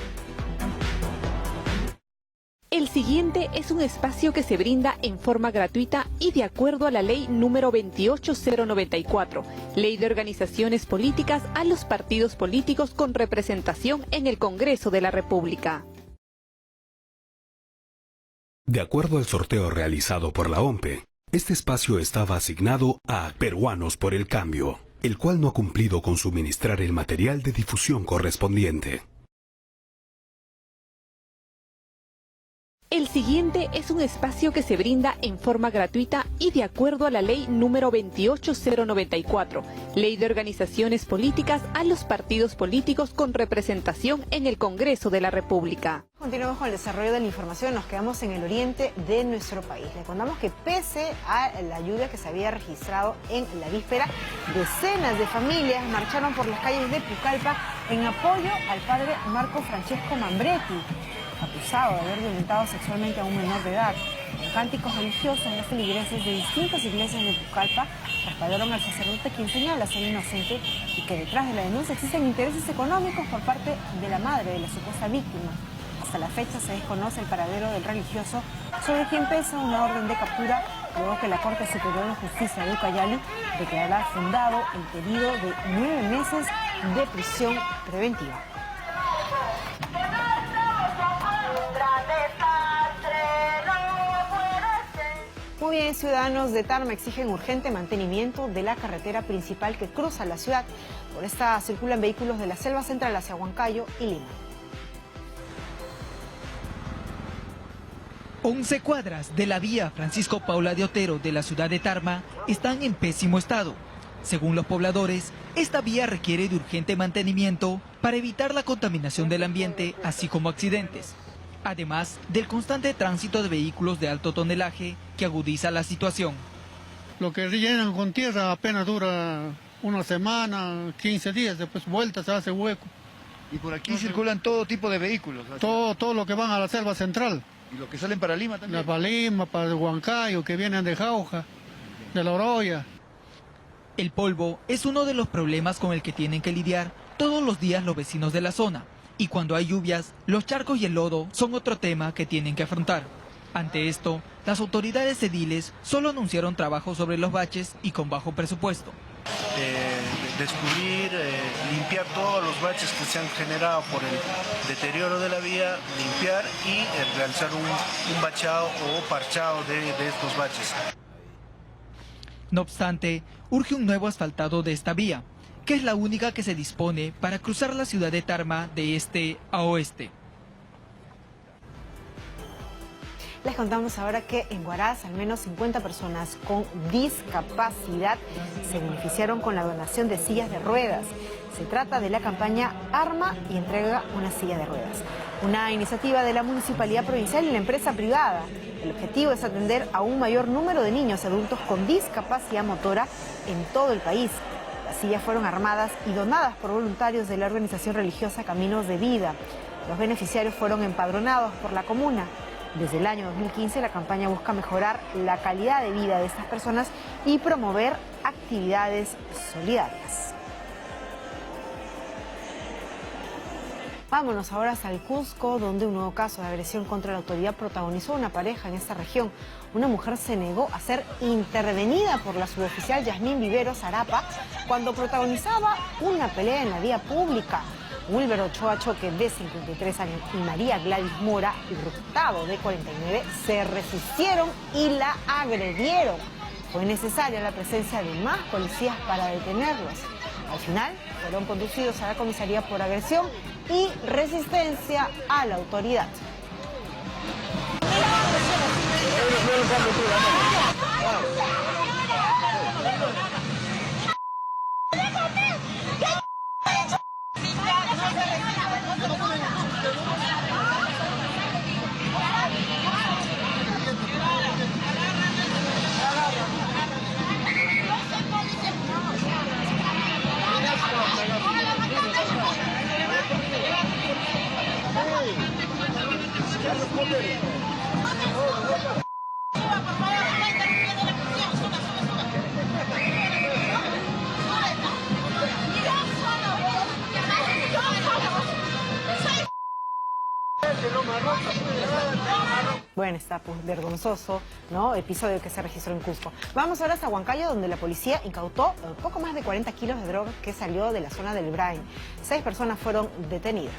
El siguiente es un espacio que se brinda en forma gratuita y de acuerdo a la ley número 28094, Ley de Organizaciones Políticas a los partidos políticos con representación en el Congreso de la República. De acuerdo al sorteo realizado por la OMPE, este espacio estaba asignado a Peruanos por el Cambio, el cual no ha cumplido con suministrar el material de difusión correspondiente. El siguiente es un espacio que se brinda en forma gratuita y de acuerdo a la ley número 28094, Ley de Organizaciones Políticas a los partidos políticos con representación en el Congreso de la República. Continuamos con el desarrollo de la información, nos quedamos en el oriente de nuestro país. Le contamos que pese a la lluvia que se había registrado en la víspera, decenas de familias marcharon por las calles de Pucallpa en apoyo al padre Marco Francesco Mambretti, acusado de haber violentado sexualmente a un menor de edad. Con cánticos religiosos, los feligreses de distintas iglesias de Pucallpa respaldaron al sacerdote, quien señala ser inocente y que detrás de la denuncia existen intereses económicos por parte de la madre de la supuesta víctima. Hasta la fecha se desconoce el paradero del religioso, sobre quien pesa una orden de captura, luego que la Corte Superior de Justicia de Ucayali declarara fundado el pedido de 9 meses de prisión preventiva. Muy bien, ciudadanos de Tarma exigen urgente mantenimiento de la carretera principal que cruza la ciudad. Por esta circulan vehículos de la selva central hacia Huancayo y Lima. 11 cuadras de la vía Francisco Paula de Otero de la ciudad de Tarma están en pésimo estado. Según los pobladores, esta vía requiere de urgente mantenimiento para evitar la contaminación del ambiente, así como accidentes. Además del constante tránsito de vehículos de alto tonelaje que agudiza la situación. Lo que rellenan con tierra apenas dura una semana, 15 días, después vuelta, se hace hueco. Y por aquí circulan todo tipo de vehículos. Todo lo que van a la selva central. ¿Y los que salen para Lima también? Para Lima, para Huancayo, que vienen de Jauja, de La Oroya. El polvo es uno de los problemas con el que tienen que lidiar todos los días los vecinos de la zona. Y cuando hay lluvias, los charcos y el lodo son otro tema que tienen que afrontar. Ante esto, las autoridades ediles solo anunciaron trabajo sobre los baches y con bajo presupuesto. Descubrir, limpiar todos los baches que se han generado por el deterioro de la vía, limpiar y realizar un bachado o parchado de estos baches. No obstante, urge un nuevo asfaltado de esta vía, que es la única que se dispone para cruzar la ciudad de Tarma de este a oeste. Les contamos ahora que en Huaraz al menos 50 personas con discapacidad se beneficiaron con la donación de sillas de ruedas. Se trata de la campaña Arma y entrega una silla de ruedas, una iniciativa de la Municipalidad Provincial y la empresa privada. El objetivo es atender a un mayor número de niños y adultos con discapacidad motora en todo el país. Las sillas fueron armadas y donadas por voluntarios de la organización religiosa Caminos de Vida. Los beneficiarios fueron empadronados por la comuna. Desde el año 2015 la campaña busca mejorar la calidad de vida de estas personas y promover actividades solidarias. Vámonos ahora hasta el Cusco, donde un nuevo caso de agresión contra la autoridad protagonizó una pareja en esta región. Una mujer se negó a ser intervenida por la suboficial Yasmín Viveros Arapa cuando protagonizaba una pelea en la vía pública. Wilber Ochoa Choque, de 53 años, y María Gladys Mora Hurtado, de 49, se resistieron y la agredieron. Fue necesaria la presencia de más policías para detenerlos. Al final, fueron conducidos a la comisaría por agresión y resistencia a la autoridad. Bueno, está pues vergonzoso, ¿no? Episodio que se registró en Cusco. Vamos ahora hasta Huancayo, donde la policía incautó poco más de 40 kilos de droga que salió de la zona del Brain. 6 personas fueron detenidas.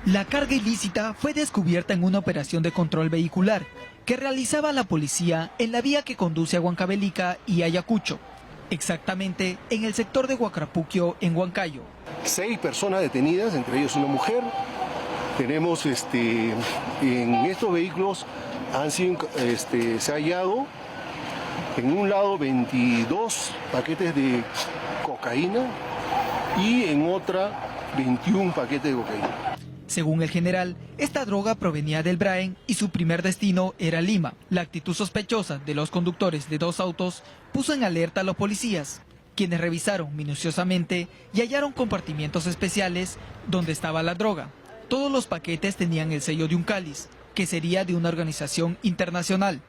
La carga ilícita fue descubierta en una operación de control vehicular que realizaba la policía en la vía que conduce a Huancavelica y Ayacucho, exactamente en el sector de Huacrapuquio, en Huancayo. 6 personas detenidas, entre ellos una mujer. Tenemos en estos vehículos se ha hallado en un lado 22 paquetes de cocaína y en otra 21 paquetes de cocaína. Según el general, esta droga provenía del Brain y su primer destino era Lima. La actitud sospechosa de los conductores de 2 autos puso en alerta a los policías, quienes revisaron minuciosamente y hallaron compartimientos especiales donde estaba la droga. Todos los paquetes tenían el sello de un cáliz, que sería de una organización internacional.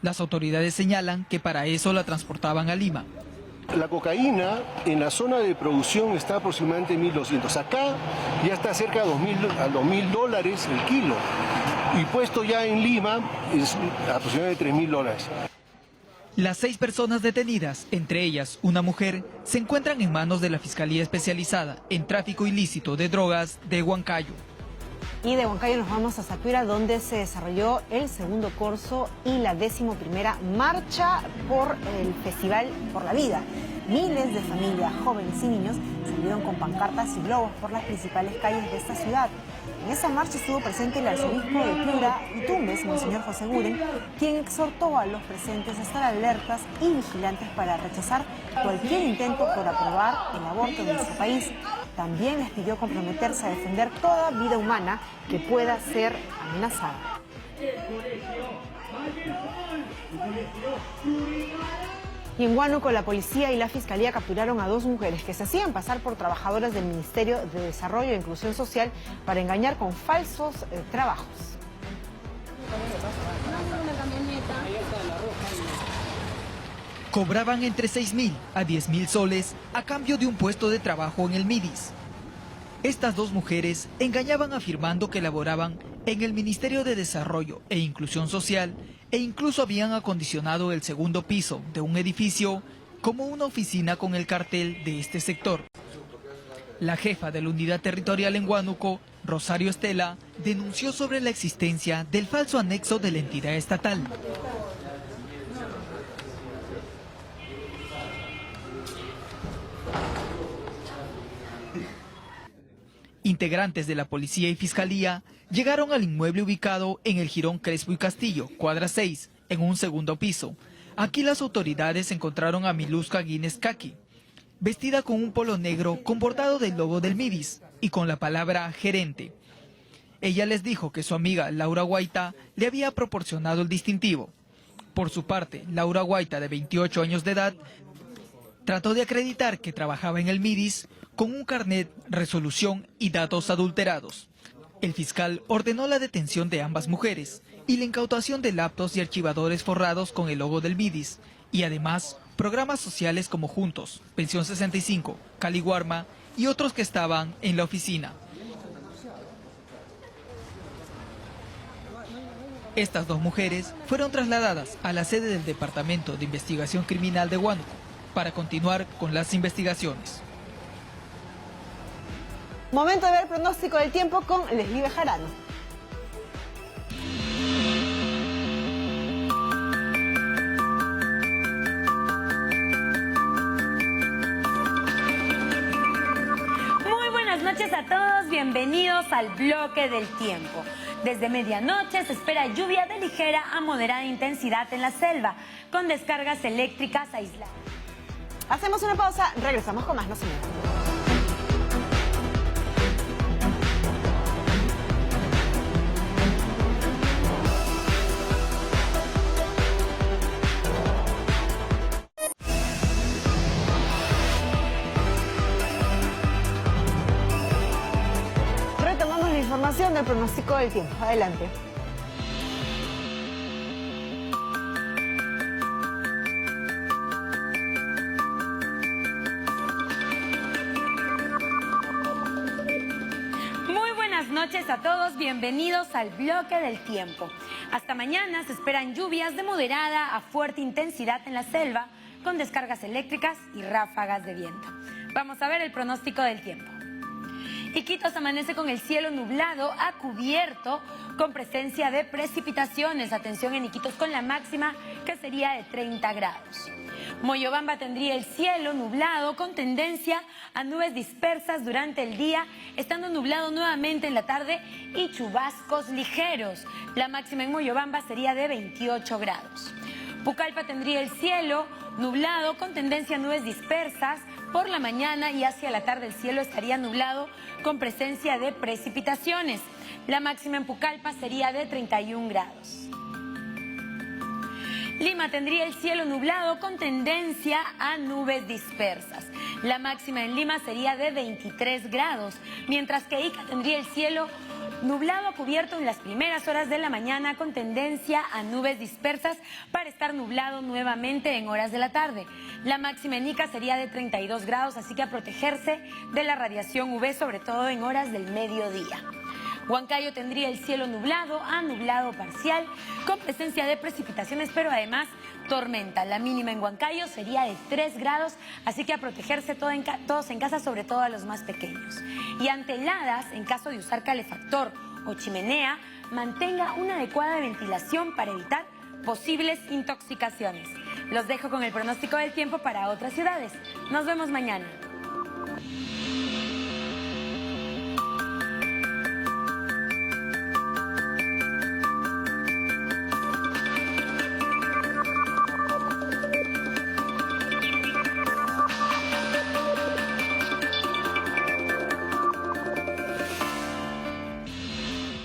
Las autoridades señalan que para eso la transportaban a Lima. La cocaína en la zona de producción está aproximadamente en 1.200. Acá ya está cerca de $2.000 el kilo. Y puesto ya en Lima es aproximadamente $3.000. Las 6 personas detenidas, entre ellas una mujer, se encuentran en manos de la Fiscalía Especializada en Tráfico Ilícito de Drogas de Huancayo. Y de Huancayo nos vamos a Satuira, donde se desarrolló el segundo corso y la 11ª marcha por el Festival por la Vida. Miles de familias, jóvenes y niños salieron con pancartas y globos por las principales calles de esta ciudad. En esa marcha estuvo presente el arzobispo de Piura y Tumbes, Monseñor José Guren, quien exhortó a los presentes a estar alertas y vigilantes para rechazar cualquier intento por aprobar el aborto en nuestro país. También les pidió comprometerse a defender toda vida humana que pueda ser amenazada. Y en Huánuco, la policía y la fiscalía capturaron a 2 mujeres que se hacían pasar por trabajadoras del Ministerio de Desarrollo e Inclusión Social para engañar con falsos trabajos. Cobraban entre 6.000 a 10.000 soles a cambio de un puesto de trabajo en el MIDIS. Estas 2 mujeres engañaban afirmando que laboraban en el Ministerio de Desarrollo e Inclusión Social e incluso habían acondicionado el segundo piso de un edificio como una oficina con el cartel de este sector. La jefa de la unidad territorial en Huánuco, Rosario Estela, denunció sobre la existencia del falso anexo de la entidad estatal. Integrantes de la policía y fiscalía llegaron al inmueble ubicado en el Jirón Crespo y Castillo, cuadra 6, en un segundo piso. Aquí las autoridades encontraron a Miluska Guinness Kaki, vestida con un polo negro con bordado del logo del MIDIS y con la palabra gerente. Ella les dijo que su amiga Laura Guaita le había proporcionado el distintivo. Por su parte, Laura Guaita, de 28 años de edad, trató de acreditar que trabajaba en el MIDIS con un carnet, resolución y datos adulterados. El fiscal ordenó la detención de ambas mujeres y la incautación de laptops y archivadores forrados con el logo del MIDIS y además programas sociales como Juntos, Pensión 65, Caliguarma y otros que estaban en la oficina. Estas 2 mujeres fueron trasladadas a la sede del Departamento de Investigación Criminal de Huánuco para continuar con las investigaciones. Momento de ver el pronóstico del tiempo con Leslie Bejarano. Muy buenas noches a todos, bienvenidos al bloque del tiempo. Desde medianoche se espera lluvia de ligera a moderada intensidad en la selva, con descargas eléctricas aisladas. Hacemos una pausa, regresamos con más, no se muevan. Información del pronóstico del tiempo. Adelante. Muy buenas noches a todos, bienvenidos al bloque del tiempo. Hasta mañana se esperan lluvias de moderada a fuerte intensidad en la selva, con descargas eléctricas y ráfagas de viento. Vamos a ver el pronóstico del tiempo. Iquitos amanece con el cielo nublado a cubierto con presencia de precipitaciones. Atención en Iquitos con la máxima que sería de 30 grados. Moyobamba tendría el cielo nublado con tendencia a nubes dispersas durante el día, estando nublado nuevamente en la tarde y chubascos ligeros. La máxima en Moyobamba sería de 28 grados. Pucallpa tendría el cielo nublado con tendencia a nubes dispersas. Por la mañana y hacia la tarde el cielo estaría nublado con presencia de precipitaciones. La máxima en Pucallpa sería de 31 grados. Lima tendría el cielo nublado con tendencia a nubes dispersas. La máxima en Lima sería de 23 grados, mientras que Ica tendría el cielo Nublado a cubierto en las primeras horas de la mañana con tendencia a nubes dispersas para estar nublado nuevamente en horas de la tarde. La máxima en Ica sería de 32 grados, así que a protegerse de la radiación UV, sobre todo en horas del mediodía. Huancayo tendría el cielo nublado a nublado parcial, con presencia de precipitaciones, pero además tormenta. La mínima en Huancayo sería de 3 grados, así que a protegerse todos en casa, sobre todo a los más pequeños. Y ante heladas, en caso de usar calefactor o chimenea, mantenga una adecuada ventilación para evitar posibles intoxicaciones. Los dejo con el pronóstico del tiempo para otras ciudades. Nos vemos mañana.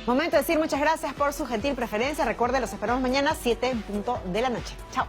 Momento de decir muchas gracias por su gentil preferencia. Recuerden, los esperamos mañana 7 en punto de la noche. Chao.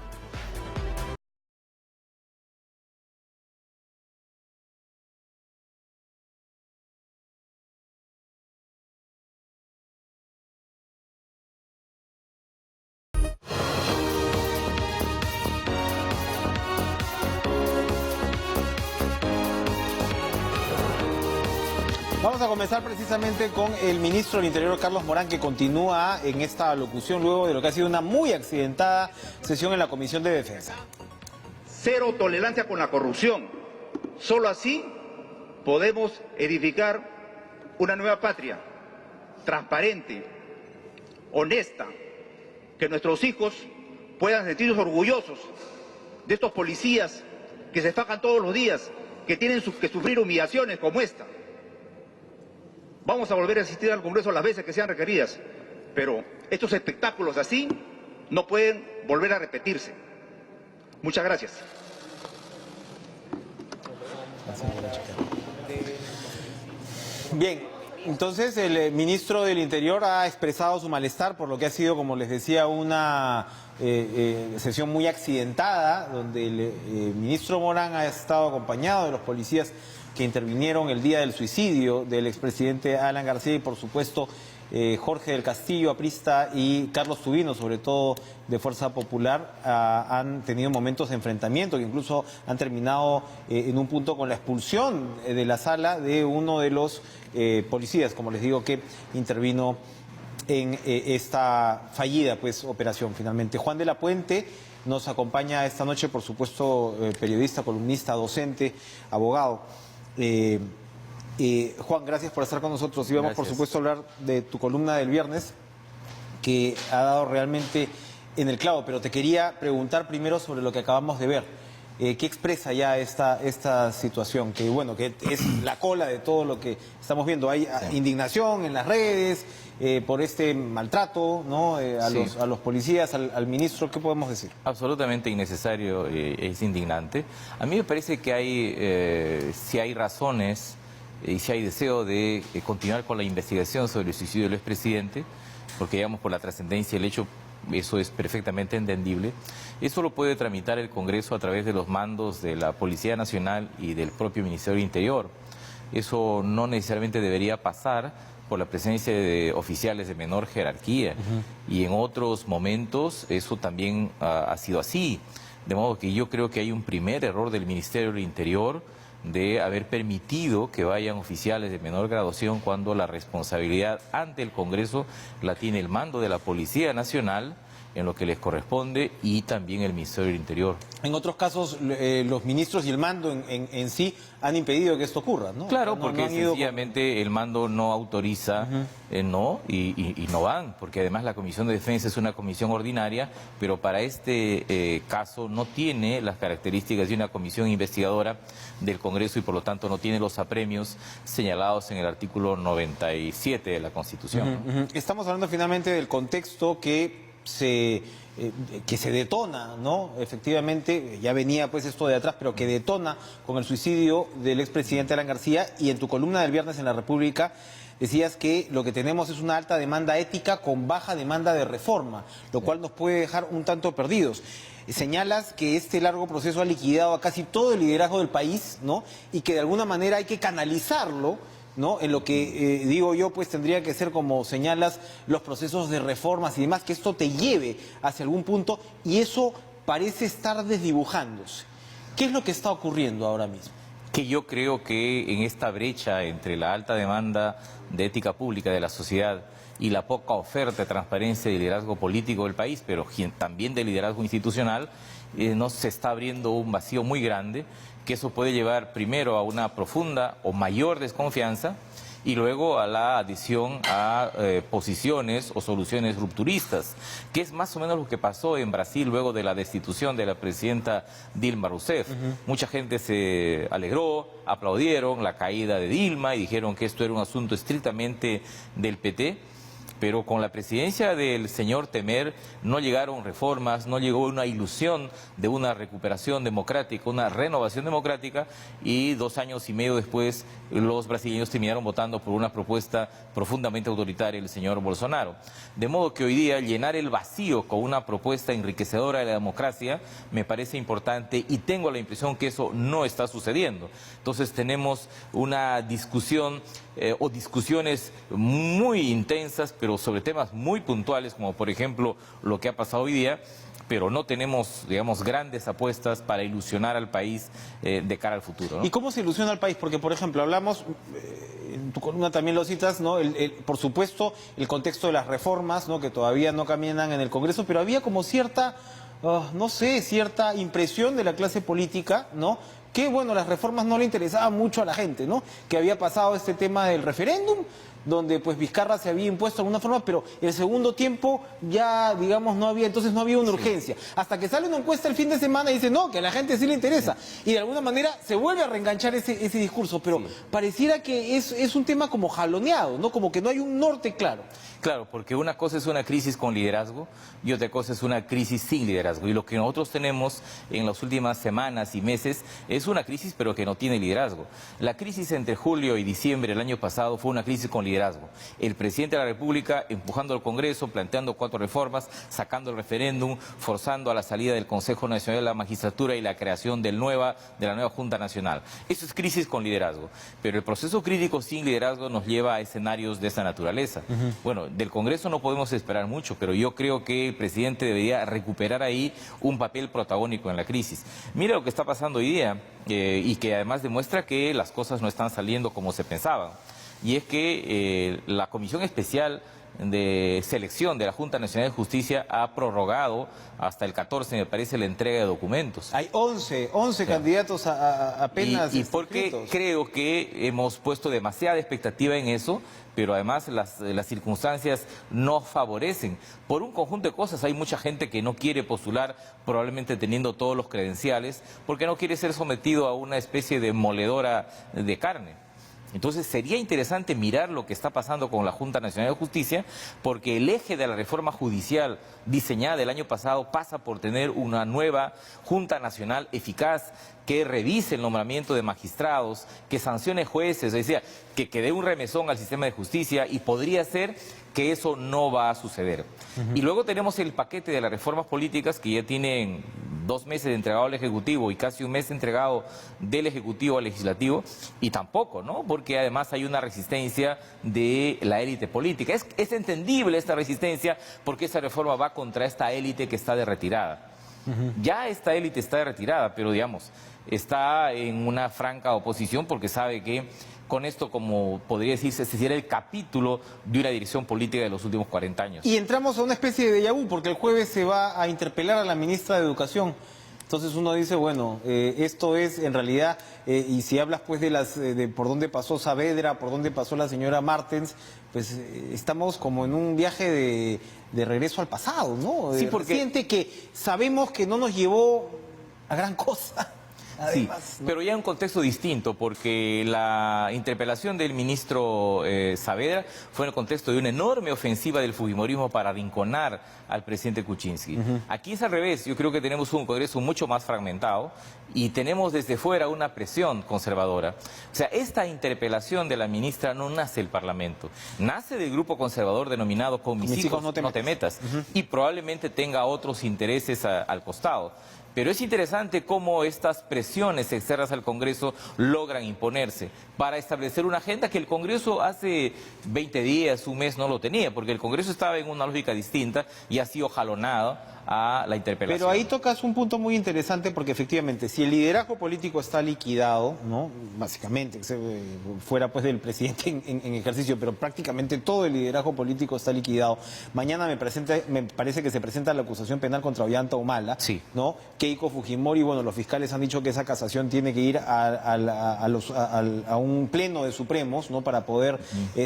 Vamos a comenzar precisamente con el ministro del Interior, Carlos Morán, que continúa en esta locución luego de lo que ha sido una muy accidentada sesión en la Comisión de Defensa. Cero tolerancia con la corrupción. Solo así podemos edificar una nueva patria, transparente, honesta, que nuestros hijos puedan sentirse orgullosos de estos policías que se fajan todos los días, que tienen que sufrir humillaciones como esta. Vamos a volver a asistir al Congreso las veces que sean requeridas, pero estos espectáculos así no pueden volver a repetirse. Muchas gracias. Bien, entonces el ministro del Interior ha expresado su malestar por lo que ha sido, como les decía, una sesión muy accidentada, donde el ministro Morán ha estado acompañado de los policías que intervinieron el día del suicidio del expresidente Alan García y, por supuesto, Jorge del Castillo, aprista, y Carlos Tubino, sobre todo de Fuerza Popular, han tenido momentos de enfrentamiento que incluso han terminado en un punto con la expulsión de la sala de uno de los policías, como les digo, que intervino en esta fallida operación finalmente. Juan de la Puente nos acompaña esta noche, por supuesto, periodista, columnista, docente, abogado. Juan, gracias por estar con nosotros. Y vamos, por supuesto, a hablar de tu columna del viernes, que ha dado realmente en el clavo, pero te quería preguntar primero sobre lo que acabamos de ver. ¿Qué expresa ya esta situación? Que bueno, que es la cola de todo lo que estamos viendo. Hay indignación en las redes por este maltrato, ¿no? A los policías, al ministro. ¿Qué podemos decir? Absolutamente innecesario, es indignante. A mí me parece que hay, si hay razones y si hay deseo de continuar con la investigación sobre el suicidio del expresidente, porque digamos por la trascendencia del hecho, eso es perfectamente entendible. Eso lo puede tramitar el Congreso a través de los mandos de la Policía Nacional y del propio Ministerio del Interior. Eso no necesariamente debería pasar por la presencia de oficiales de menor jerarquía. Y en otros momentos eso también ha sido así. De modo que yo creo que hay un primer error del Ministerio del Interior de haber permitido que vayan oficiales de menor graduación cuando la responsabilidad ante el Congreso la tiene el mando de la Policía Nacional, en lo que les corresponde, y también el Ministerio del Interior. En otros casos, los ministros y el mando en sí han impedido que esto ocurra, ¿no? Claro, porque sencillamente el mando no autoriza, y no van, porque además la Comisión de Defensa es una comisión ordinaria, pero para este caso no tiene las características de una comisión investigadora del Congreso y por lo tanto no tiene los apremios señalados en el artículo 97 de la Constitución. Estamos hablando finalmente del contexto que se detona, ¿no? Efectivamente, ya venía pues esto de atrás, pero que detona con el suicidio del expresidente Alan García. Y en tu columna del viernes en La República decías que lo que tenemos es una alta demanda ética con baja demanda de reforma, lo cual nos puede dejar un tanto perdidos. Señalas que este largo proceso ha liquidado a casi todo el liderazgo del país, ¿no? Y que de alguna manera hay que canalizarlo ¿no? En lo que digo yo, pues tendría que ser, como señalas, los procesos de reformas y demás, que esto te lleve hacia algún punto, y eso parece estar desdibujándose. ¿Qué es lo que está ocurriendo ahora mismo? Que yo creo que en esta brecha entre la alta demanda de ética pública de la sociedad y la poca oferta de transparencia y liderazgo político del país, pero también de liderazgo institucional, nos se está abriendo un vacío muy grande, que eso puede llevar primero a una profunda o mayor desconfianza y luego a la adición a posiciones o soluciones rupturistas, que es más o menos lo que pasó en Brasil luego de la destitución de la presidenta Dilma Rousseff. Mucha gente se alegró, aplaudieron la caída de Dilma y dijeron que esto era un asunto estrictamente del PT. Pero con la presidencia del señor Temer no llegaron reformas, no llegó una ilusión de una recuperación democrática, una renovación democrática, y 2 años y medio después los brasileños terminaron votando por una propuesta profundamente autoritaria del señor Bolsonaro. De modo que hoy día llenar el vacío con una propuesta enriquecedora de la democracia me parece importante, y tengo la impresión que eso no está sucediendo. Entonces tenemos una discusión o discusiones muy intensas, pero sobre temas muy puntuales, como por ejemplo lo que ha pasado hoy día, pero no tenemos, digamos, grandes apuestas para ilusionar al país de cara al futuro, ¿no? ¿Y cómo se ilusiona al país? Porque, por ejemplo, hablamos, en tu columna también lo citas, ¿no? Por supuesto, el contexto de las reformas, ¿no? Que todavía no caminan en el Congreso, pero había como cierta, no sé, cierta impresión de la clase política, ¿no? Que, bueno, las reformas no le interesaban mucho a la gente, ¿no? Que había pasado este tema del referéndum, donde pues Vizcarra se había impuesto de alguna forma, pero el segundo tiempo ya, digamos, no había una urgencia. Hasta que sale una encuesta el fin de semana y dice, no, que a la gente sí le interesa. Y de alguna manera se vuelve a reenganchar ese discurso, pero pareciera que es un tema como jaloneado, ¿no? Como que no hay un norte claro. Claro, porque una cosa es una crisis con liderazgo y otra cosa es una crisis sin liderazgo. Y lo que nosotros tenemos en las últimas semanas y meses es una crisis pero que no tiene liderazgo. La crisis entre julio y diciembre del año pasado fue una crisis con liderazgo. El presidente de la República empujando al Congreso, planteando 4 reformas, sacando el referéndum, forzando a la salida del Consejo Nacional de la Magistratura y la creación de la nueva Junta Nacional. Eso es crisis con liderazgo. Pero el proceso crítico sin liderazgo nos lleva a escenarios de esa naturaleza. Bueno, del Congreso no podemos esperar mucho, pero yo creo que el presidente debería recuperar ahí un papel protagónico en la crisis. Mira lo que está pasando hoy día y que además demuestra que las cosas no están saliendo como se pensaban. Y es que la Comisión Especial de Selección de la Junta Nacional de Justicia ha prorrogado hasta el 14, me parece, la entrega de documentos. Hay 11 candidatos apenas y porque creo que hemos puesto demasiada expectativa en eso, pero además las circunstancias no favorecen. Por un conjunto de cosas, hay mucha gente que no quiere postular, probablemente teniendo todos los credenciales, porque no quiere ser sometido a una especie de moledora de carne. Entonces sería interesante mirar lo que está pasando con la Junta Nacional de Justicia, porque el eje de la reforma judicial diseñada el año pasado pasa por tener una nueva Junta Nacional eficaz, que revise el nombramiento de magistrados, que sancione jueces, es decir, que dé un remesón al sistema de justicia, y podría ser que eso no va a suceder. Y luego tenemos el paquete de las reformas políticas que ya tienen 2 meses de entregado al Ejecutivo y casi 1 mes entregado del Ejecutivo al Legislativo, y tampoco, ¿no? Porque además hay una resistencia de la élite política. Es entendible esta resistencia porque esa reforma va contra esta élite que está de retirada. Ya esta élite está de retirada, pero digamos, está en una franca oposición porque sabe que con esto, como podría decirse, se cierra el capítulo de una dirección política de los últimos 40 años. Y entramos a una especie de déjà vu, porque el jueves se va a interpelar a la ministra de Educación. Entonces uno dice, bueno, esto es en realidad, y si hablas pues de por dónde pasó Saavedra, por dónde pasó la señora Martens, pues estamos como en un viaje de regreso al pasado, ¿no? Sí, porque reciente, que sabemos que no nos llevó a gran cosa. Además, sí, ¿no? Pero ya en un contexto distinto, porque la interpelación del ministro Saavedra fue en el contexto de una enorme ofensiva del fujimorismo para arrinconar al presidente Kuczynski. Aquí es al revés. Yo creo que tenemos un Congreso mucho más fragmentado y tenemos desde fuera una presión conservadora. O sea, esta interpelación de la ministra no nace del Parlamento, nace del grupo conservador denominado Con mis hijos no te metas, y probablemente tenga otros intereses al costado. Pero es interesante cómo estas presiones externas al Congreso logran imponerse para establecer una agenda que el Congreso hace 20 días, un mes no lo tenía, porque el Congreso estaba en una lógica distinta y ha sido jalonado a la interpelación. Pero ahí tocas un punto muy interesante porque efectivamente, si el liderazgo político está liquidado, ¿no? Básicamente, fuera pues del presidente en ejercicio, pero prácticamente todo el liderazgo político está liquidado. Mañana me parece que se presenta la acusación penal contra Ollanta Humala, sí, ¿no? Keiko Fujimori, bueno, los fiscales han dicho que esa casación tiene que ir a un pleno de Supremos, ¿no? Para poder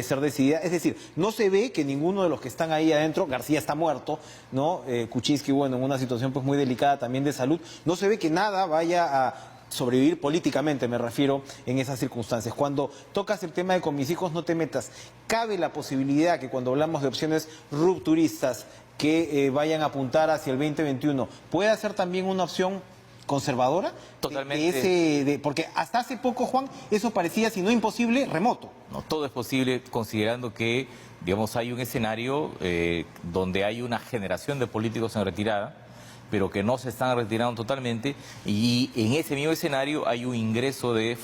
ser decidida. Es decir, no se ve que ninguno de los que están ahí adentro, García está muerto, ¿no? Kuczynski, bueno, en una situación pues muy delicada también de salud, no se ve que nada vaya a sobrevivir políticamente, me refiero, en esas circunstancias. Cuando tocas el tema de con mis hijos no te metas, cabe la posibilidad que cuando hablamos de opciones rupturistas que vayan a apuntar hacia el 2021, pueda ser también una opción conservadora. Totalmente. Porque hasta hace poco, Juan, eso parecía, si no imposible, remoto. No, todo es posible considerando que, digamos, hay un escenario donde hay una generación de políticos en retirada, pero que no se están retirando totalmente, y en ese mismo escenario hay un ingreso de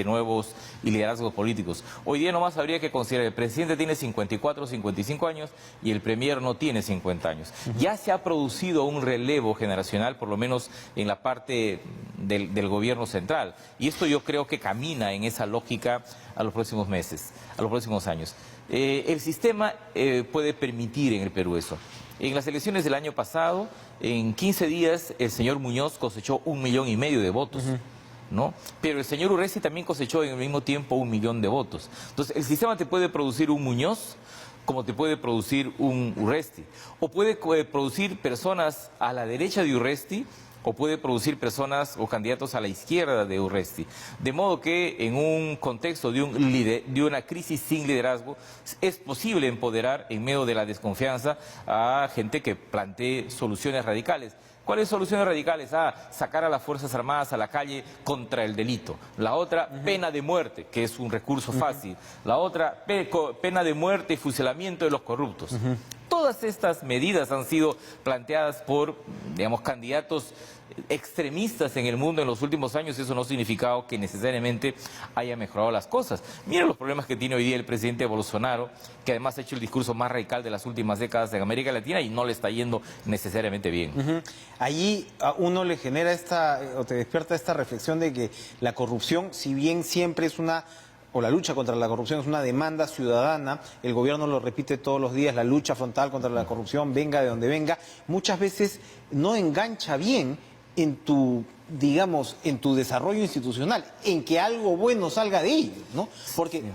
nuevos liderazgos políticos. Hoy día nomás habría que considerar, el presidente tiene 54, 55 años y el premier no tiene 50 años. Ya se ha producido un relevo generacional, por lo menos en la parte del gobierno central, y esto yo creo que camina en esa lógica a los próximos meses, a los próximos años. El sistema puede permitir en el Perú eso. En las elecciones del año pasado, en 15 días, el señor Muñoz cosechó 1,5 millones de votos, ¿no? Pero el señor Urresti también cosechó en el mismo tiempo 1 millón de votos. Entonces, el sistema te puede producir un Muñoz, como te puede producir un Urresti. O puede producir personas a la derecha de Urresti, o puede producir personas o candidatos a la izquierda de Urresti. De modo que en un contexto de una crisis sin liderazgo es posible empoderar en medio de la desconfianza a gente que plantee soluciones radicales. ¿Cuáles soluciones radicales? Sacar a las Fuerzas Armadas a la calle contra el delito. La otra, pena de muerte, que es un recurso fácil. La otra, pena de muerte y fusilamiento de los corruptos. Todas estas medidas han sido planteadas por, digamos, candidatos extremistas en el mundo en los últimos años. Eso no ha significado que necesariamente haya mejorado las cosas. Miren los problemas que tiene hoy día el presidente Bolsonaro, que además ha hecho el discurso más radical de las últimas décadas en América Latina y no le está yendo necesariamente bien. Allí a uno le genera o te despierta esta reflexión de que la corrupción, si bien siempre es o la lucha contra la corrupción es una demanda ciudadana, el gobierno lo repite todos los días, la lucha frontal contra la corrupción, venga de donde venga, muchas veces no engancha bien en tu desarrollo institucional, en que algo bueno salga de ello, ¿no?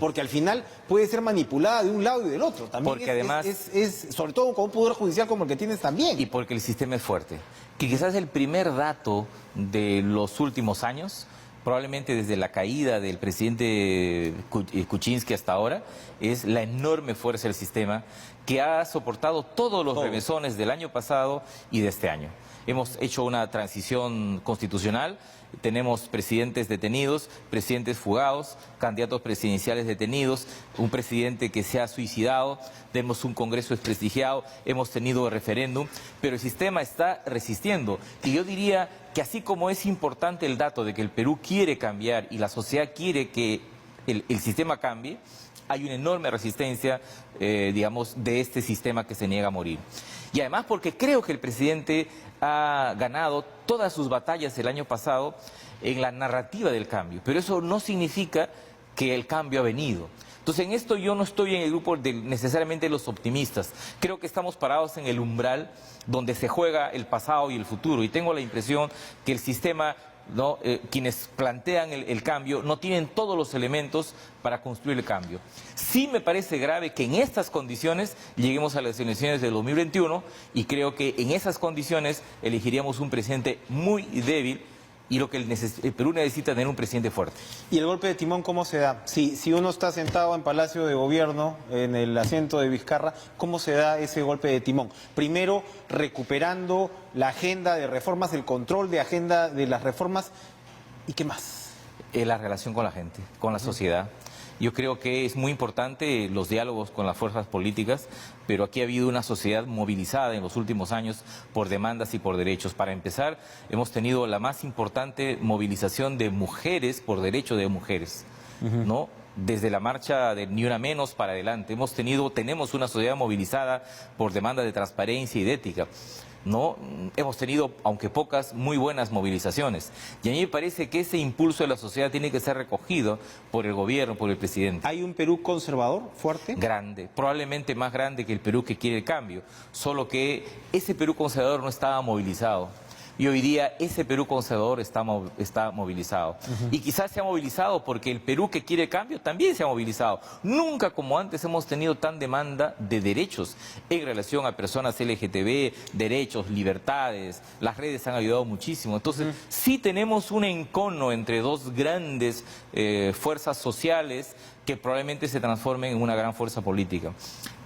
Porque al final puede ser manipulada de un lado y del otro. También porque además es sobre todo con un poder judicial como el que tienes también. Y porque el sistema es fuerte. Que quizás el primer dato de los últimos años, probablemente desde la caída del presidente Kuczynski hasta ahora, es la enorme fuerza del sistema que ha soportado todos los revesones del año pasado y de este año. Hemos hecho una transición constitucional, tenemos presidentes detenidos, presidentes fugados, candidatos presidenciales detenidos, un presidente que se ha suicidado, tenemos un Congreso desprestigiado, hemos tenido referéndum, pero el sistema está resistiendo. Y yo diría que así como es importante el dato de que el Perú quiere cambiar y la sociedad quiere que el sistema cambie, hay una enorme resistencia, digamos, de este sistema que se niega a morir. Y además porque creo que el presidente ha ganado todas sus batallas el año pasado en la narrativa del cambio, pero eso no significa que el cambio ha venido. Entonces en esto yo no estoy en el grupo de necesariamente los optimistas. Creo que estamos parados en el umbral donde se juega el pasado y el futuro, y tengo la impresión que el sistema, ¿no? Quienes plantean el cambio no tienen todos los elementos para construir el cambio. Sí me parece grave que en estas condiciones lleguemos a las elecciones del 2021 y creo que en esas condiciones elegiríamos un presidente muy débil y lo que el Perú necesita es tener un presidente fuerte. ¿Y el golpe de timón cómo se da? Si uno está sentado en Palacio de Gobierno, en el asiento de Vizcarra, ¿cómo se da ese golpe de timón? Primero, recuperando la agenda de reformas, el control de agenda de las reformas, ¿y qué más? La relación con la gente, con la sociedad. Yo creo que es muy importante los diálogos con las fuerzas políticas, pero aquí ha habido una sociedad movilizada en los últimos años por demandas y por derechos. Para empezar, hemos tenido la más importante movilización de mujeres por derecho de mujeres, ¿no? Desde la marcha de Ni Una Menos para adelante. Tenemos una sociedad movilizada por demanda de transparencia y de ética. ¿No? Hemos tenido, aunque pocas, muy buenas movilizaciones. Y a mí me parece que ese impulso de la sociedad tiene que ser recogido por el gobierno, por el presidente. ¿Hay un Perú conservador fuerte? Grande, probablemente más grande que el Perú que quiere el cambio. Solo que ese Perú conservador no estaba movilizado. Y hoy día ese Perú conservador está movilizado. Y quizás se ha movilizado porque el Perú que quiere cambio también se ha movilizado. Nunca como antes hemos tenido tan demanda de derechos en relación a personas LGTB, derechos, libertades. Las redes han ayudado muchísimo. Entonces, sí tenemos un encono entre dos grandes fuerzas sociales que probablemente se transformen en una gran fuerza política.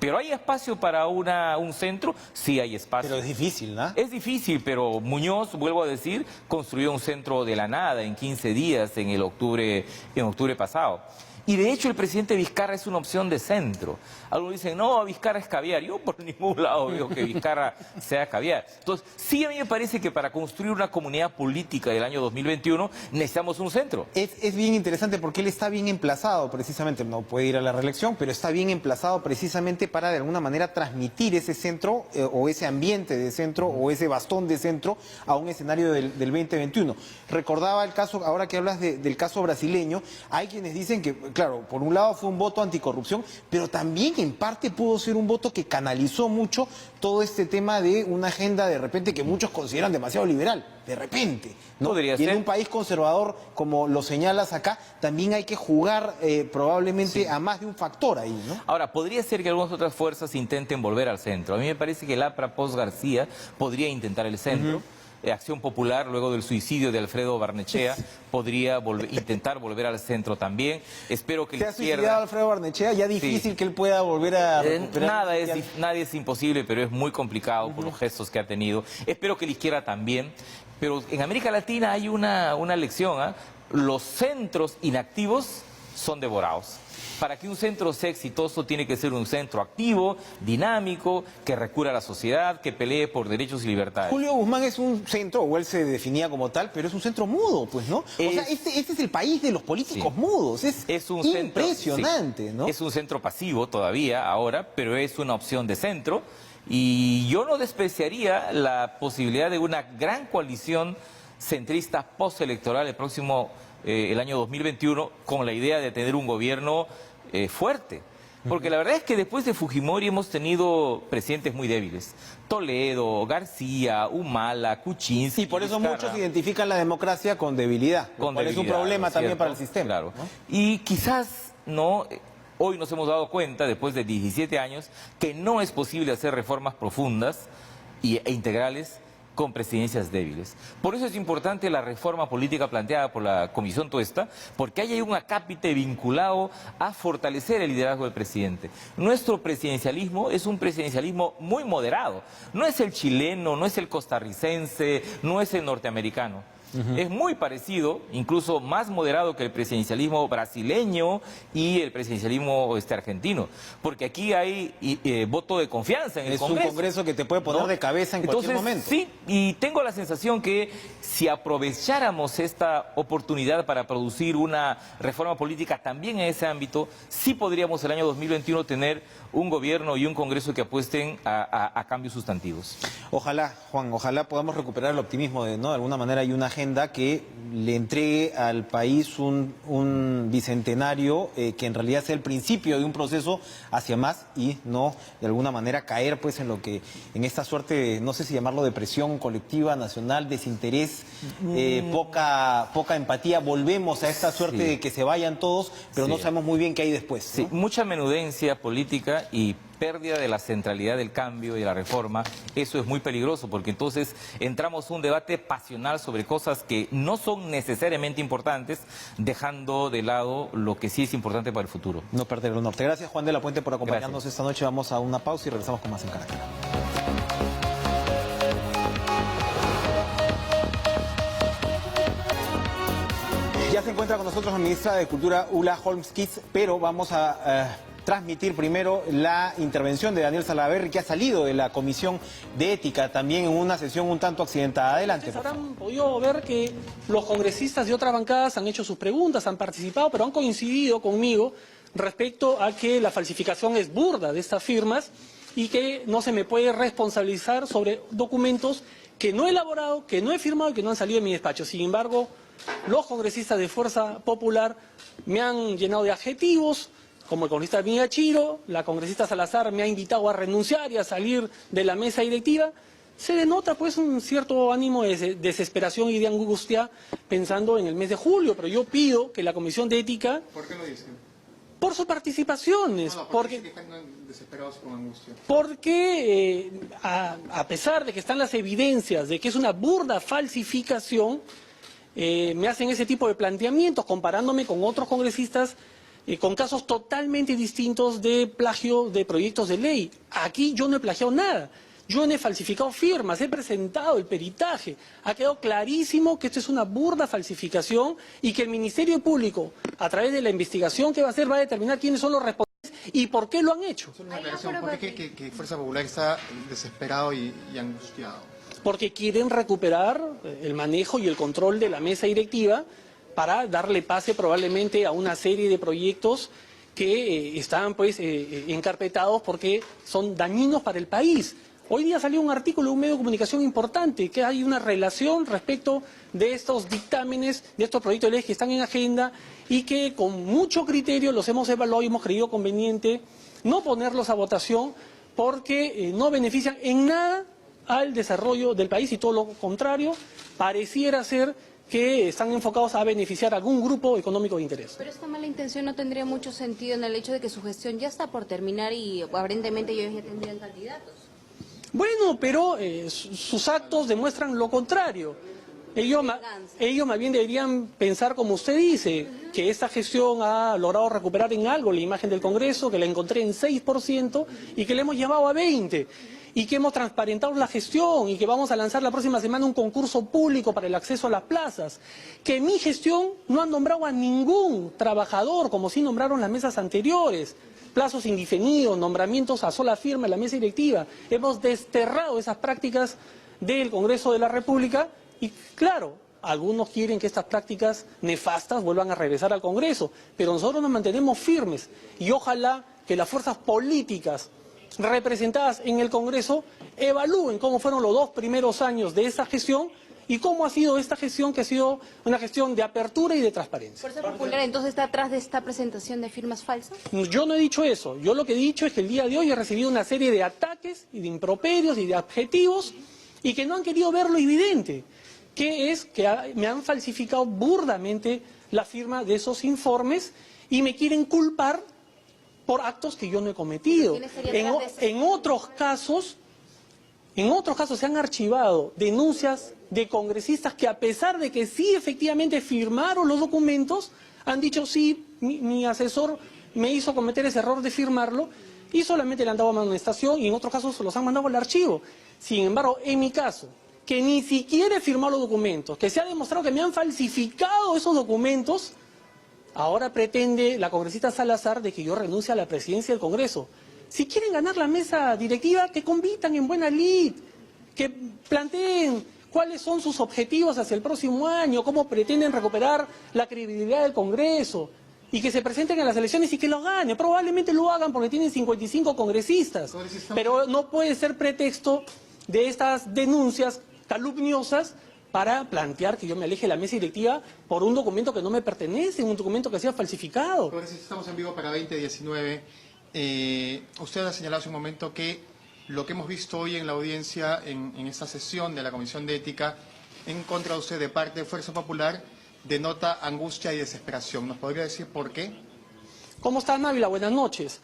¿Pero hay espacio para un centro? Sí hay espacio. Pero es difícil, ¿no? Es difícil, pero Muñoz, vuelvo a decir, construyó un centro de la nada en 15 días en octubre pasado. Y de hecho el presidente Vizcarra es una opción de centro. Algunos dicen, no, Vizcarra es caviar. Yo por ningún lado veo que Vizcarra sea caviar. Entonces, sí a mí me parece que para construir una comunidad política del año 2021 necesitamos un centro. Es bien interesante porque él está bien emplazado precisamente, no puede ir a la reelección, pero está bien emplazado precisamente para de alguna manera transmitir ese centro o ese ambiente de centro o ese bastón de centro a un escenario del 2021. Recordaba el caso, ahora que hablas del caso brasileño, hay quienes dicen que, claro, por un lado fue un voto anticorrupción, pero también en parte pudo ser un voto que canalizó mucho todo este tema de una agenda de repente que muchos consideran demasiado liberal, de repente, ¿no? Podría y ser. en un país conservador, como lo señalas acá, también hay que jugar probablemente a más de un factor ahí, ¿no? Ahora, podría ser que algunas otras fuerzas intenten volver al centro. A mí me parece que el APRA post García podría intentar el centro. Acción Popular, luego del suicidio de Alfredo Barnechea, podría intentar volver al centro también. Espero que la izquierda... ¿Se ha suicidado Alfredo Barnechea? Ya difícil que él pueda volver a recuperar... Nada es imposible, pero es muy complicado por los gestos que ha tenido. Espero que la izquierda también. Pero en América Latina hay una lección, ¿eh? Los centros inactivos son devorados. Para que un centro sea exitoso tiene que ser un centro activo, dinámico, que recurra a la sociedad, que pelee por derechos y libertades. Julio Guzmán es un centro, o él se definía como tal, pero es un centro mudo, pues, ¿no? O sea, este es el país de los políticos mudos. Es un impresionante, centro, ¿no? Es un centro pasivo todavía, ahora, pero es una opción de centro. Y yo no despreciaría la posibilidad de una gran coalición centrista postelectoral el año 2021, con la idea de tener un gobierno fuerte. Porque la verdad es que después de Fujimori hemos tenido presidentes muy débiles. Toledo, García, Humala, Kuczynski. Y por eso muchos identifican la democracia con debilidad. Es un problema también para el sistema. Claro. ¿No? Y quizás hoy nos hemos dado cuenta, después de 17 años, que no es posible hacer reformas profundas e integrales con presidencias débiles. Por eso es importante la reforma política planteada por la Comisión Tuesta, porque hay un acápite vinculado a fortalecer el liderazgo del presidente. Nuestro presidencialismo es un presidencialismo muy moderado. No es el chileno, no es el costarricense, no es el norteamericano. Es muy parecido, incluso más moderado que el presidencialismo brasileño y el presidencialismo argentino, porque aquí hay voto de confianza en el Congreso. Es un Congreso que te puede poner de cabeza en cualquier momento. Sí, y tengo la sensación que si aprovecháramos esta oportunidad para producir una reforma política también en ese ámbito, sí podríamos el año 2021 tener un gobierno y un Congreso que apuesten a cambios sustantivos. Ojalá, Juan, ojalá podamos recuperar el optimismo de alguna manera hay una agenda que le entregue al país un bicentenario que en realidad sea el principio de un proceso hacia más y no de alguna manera caer pues en esta suerte de, no sé si llamarlo depresión colectiva, nacional, desinterés, poca empatía. Volvemos a esta suerte de que se vayan todos, pero no sabemos muy bien qué hay después. Sí, mucha menudencia política y pérdida de la centralidad del cambio y de la reforma. Eso es muy peligroso porque entonces entramos en un debate pasional sobre cosas que no son necesariamente importantes, dejando de lado lo que sí es importante para el futuro. No perder el norte. Gracias, Juan de la Puente, por acompañarnos esta noche. Vamos a una pausa y regresamos con más en Caracas. Ya se encuentra con nosotros la ministra de Cultura, Ulla Holmquist, pero vamos a transmitir primero la intervención de Daniel Salaverry, que ha salido de la Comisión de Ética, también en una sesión un tanto accidentada. Adelante. Ustedes habrán podido ver que los congresistas de otras bancadas han hecho sus preguntas, han participado, pero han coincidido conmigo respecto a que la falsificación es burda de estas firmas y que no se me puede responsabilizar sobre documentos que no he elaborado, que no he firmado y que no han salido de mi despacho. Sin embargo, los congresistas de Fuerza Popular me han llenado de adjetivos, como el congresista Miyachiro, la congresista Salazar me ha invitado a renunciar y a salir de la mesa directiva. Se denota pues un cierto ánimo de desesperación y de angustia pensando en el mes de julio, pero yo pido que la Comisión de Ética... ¿Por qué lo dicen? Por sus participaciones. ¿Por qué están desesperados con angustia? Porque a pesar de que están las evidencias de que es una burda falsificación, me hacen ese tipo de planteamientos comparándome con otros congresistas con casos totalmente distintos de plagio de proyectos de ley. Aquí yo no he plagiado nada. Yo no he falsificado firmas, he presentado el peritaje. Ha quedado clarísimo que esto es una burda falsificación y que el Ministerio Público, a través de la investigación que va a hacer, va a determinar quiénes son los responsables y por qué lo han hecho. Solo una aclaración, ¿por qué que Fuerza Popular está desesperado y angustiado? Porque quieren recuperar el manejo y el control de la mesa directiva para darle pase probablemente a una serie de proyectos que están pues encarpetados porque son dañinos para el país. Hoy día salió un artículo de un medio de comunicación importante que hay una relación respecto de estos dictámenes, de estos proyectos de ley que están en agenda y que con mucho criterio los hemos evaluado y hemos creído conveniente no ponerlos a votación porque no benefician en nada al desarrollo del país y todo lo contrario, pareciera ser que están enfocados a beneficiar a algún grupo económico de interés. Pero esta mala intención no tendría mucho sentido en el hecho de que su gestión ya está por terminar y aparentemente ellos ya tendrían candidatos. Bueno, pero sus actos demuestran lo contrario. Ellos más bien deberían pensar como usted dice, que esta gestión ha logrado recuperar en algo la imagen del Congreso, que la encontré en 6% y que le hemos llevado a 20%. Y que hemos transparentado la gestión y que vamos a lanzar la próxima semana un concurso público para el acceso a las plazas. Que en mi gestión no han nombrado a ningún trabajador, como sí nombraron las mesas anteriores. Plazos indefinidos, nombramientos a sola firma en la mesa directiva. Hemos desterrado esas prácticas del Congreso de la República y, claro, algunos quieren que estas prácticas nefastas vuelvan a regresar al Congreso, pero nosotros nos mantenemos firmes y ojalá que las fuerzas políticas representadas en el Congreso evalúen cómo fueron los 2 primeros años de esta gestión y cómo ha sido esta gestión, que ha sido una gestión de apertura y de transparencia. ¿Fuerza Popular entonces está atrás de esta presentación de firmas falsas? Yo no he dicho eso. Yo lo que he dicho es que el día de hoy he recibido una serie de ataques y de improperios y de adjetivos y que no han querido ver lo evidente, que es que me han falsificado burdamente la firma de esos informes y me quieren culpar por actos que yo no he cometido. En otros casos se han archivado denuncias de congresistas que a pesar de que sí efectivamente firmaron los documentos, han dicho sí, mi asesor me hizo cometer ese error de firmarlo y solamente le han dado amonestación y en otros casos los han mandado al archivo. Sin embargo, en mi caso, que ni siquiera he firmado los documentos, que se ha demostrado que me han falsificado esos documentos, ahora pretende la congresista Salazar de que yo renuncie a la presidencia del Congreso. Si quieren ganar la mesa directiva, que convitan en buena lid, que planteen cuáles son sus objetivos hacia el próximo año, cómo pretenden recuperar la credibilidad del Congreso y que se presenten a las elecciones y que lo ganen. Probablemente lo hagan porque tienen 55 congresistas, pero no puede ser pretexto de estas denuncias calumniosas para plantear que yo me aleje de la mesa directiva por un documento que no me pertenece, un documento que sea falsificado. Estamos en vivo para 2019. Usted ha señalado hace un momento que lo que hemos visto hoy en la audiencia, en esta sesión de la Comisión de Ética, en contra de usted de parte de Fuerza Popular, denota angustia y desesperación. ¿Nos podría decir por qué? ¿Cómo estás, Návila? Buenas noches.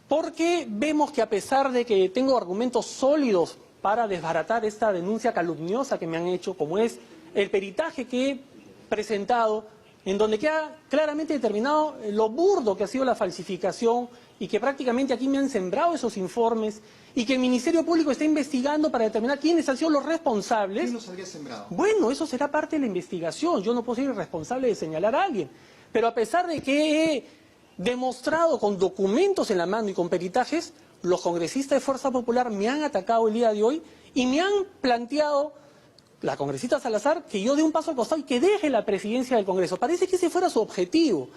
Porque vemos que a pesar de que tengo argumentos sólidos para desbaratar esta denuncia calumniosa que me han hecho, como es el peritaje que he presentado en donde queda claramente determinado lo burdo que ha sido la falsificación y que prácticamente aquí me han sembrado esos informes y que el Ministerio Público está investigando para determinar quiénes han sido los responsables. ¿Quién los habría sembrado? Bueno, eso será parte de la investigación. Yo no puedo ser irresponsable de señalar a alguien. Pero a pesar de que he demostrado con documentos en la mano y con peritajes, los congresistas de Fuerza Popular me han atacado el día de hoy y me han planteado, la congresista Salazar, que yo dé un paso al costado y que deje la presidencia del Congreso. Parece que ese fuera su objetivo.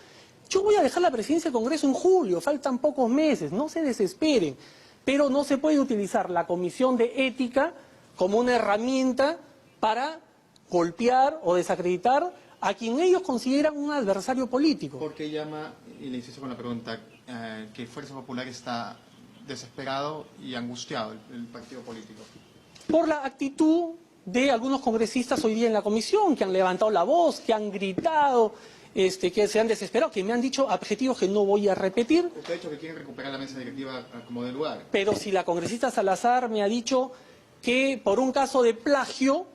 Yo voy a dejar la presidencia del Congreso en julio, faltan pocos meses, no se desesperen. Pero no se puede utilizar la Comisión de Ética como una herramienta para golpear o desacreditar a quien ellos consideran un adversario político. ¿Por qué llama, y le insisto con la pregunta, que Fuerza Popular está desesperado y angustiado, el partido político? Por la actitud de algunos congresistas hoy día en la comisión, que han levantado la voz, que han gritado, que se han desesperado, que me han dicho adjetivos que no voy a repetir. Usted ha dicho que quieren recuperar la mesa directiva como de lugar. Pero si la congresista Salazar me ha dicho que por un caso de plagio,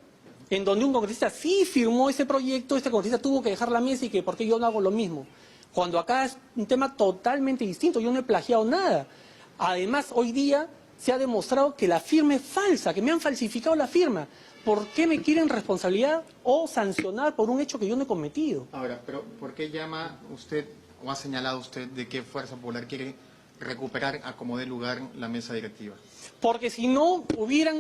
en donde un congresista sí firmó ese proyecto, este congresista tuvo que dejar la mesa y que por qué yo no hago lo mismo. Cuando acá es un tema totalmente distinto, yo no he plagiado nada. Además, hoy día se ha demostrado que la firma es falsa, que me han falsificado la firma. ¿Por qué me quieren responsabilidad o sancionar por un hecho que yo no he cometido? Ahora, pero ¿por qué llama usted o ha señalado usted de que Fuerza Popular quiere recuperar a como dé lugar la mesa directiva? Porque si no,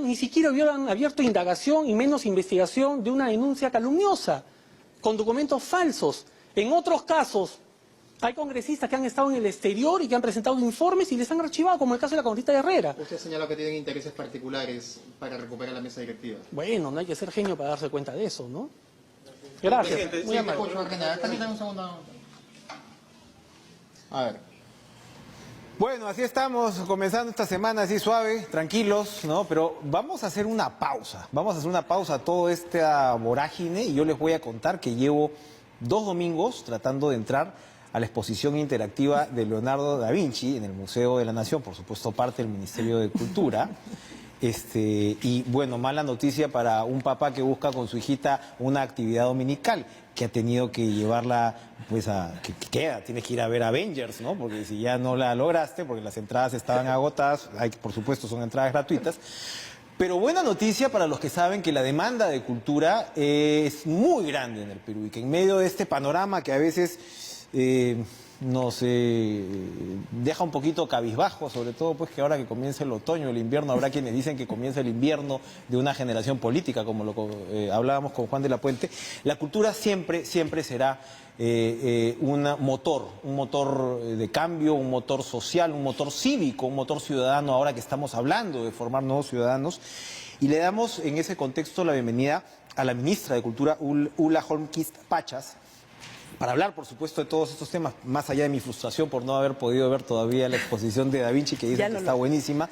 ni siquiera hubieran abierto indagación y menos investigación de una denuncia calumniosa, con documentos falsos. En otros casos, hay congresistas que han estado en el exterior y que han presentado informes y les han archivado, como el caso de la congresista Herrera. Usted ha señalado que tienen intereses particulares para recuperar la mesa directiva. Bueno, no hay que ser genio para darse cuenta de eso, ¿no? Gracias. Muy amable. Permítame un segundo. A ver. Bueno, así estamos, comenzando esta semana así suave, tranquilos, ¿no? Pero vamos a hacer una pausa. Vamos a hacer una pausa a toda esta vorágine y yo les voy a contar que llevo 2 domingos tratando de entrar a la exposición interactiva de Leonardo da Vinci en el Museo de la Nación, por supuesto parte del Ministerio de Cultura. Y bueno, mala noticia para un papá que busca con su hijita una actividad dominical, que ha tenido que llevarla, pues, tienes que ir a ver Avengers, ¿no? Porque si ya no la lograste, porque las entradas estaban agotadas, por supuesto son entradas gratuitas. Pero buena noticia para los que saben que la demanda de cultura es muy grande en el Perú y que en medio de este panorama que a veces nos deja un poquito cabizbajo, sobre todo pues que ahora que comienza el otoño, el invierno, habrá quienes dicen que comienza el invierno de una generación política, como lo hablábamos con Juan de la Puente. La cultura siempre será un motor de cambio, un motor social, un motor cívico, un motor ciudadano, ahora que estamos hablando de formar nuevos ciudadanos. Y le damos en ese contexto la bienvenida a la ministra de Cultura, Ulla Holmquist Pachas, para hablar, por supuesto, de todos estos temas, más allá de mi frustración por no haber podido ver todavía la exposición de Da Vinci, que dicen que está buenísima,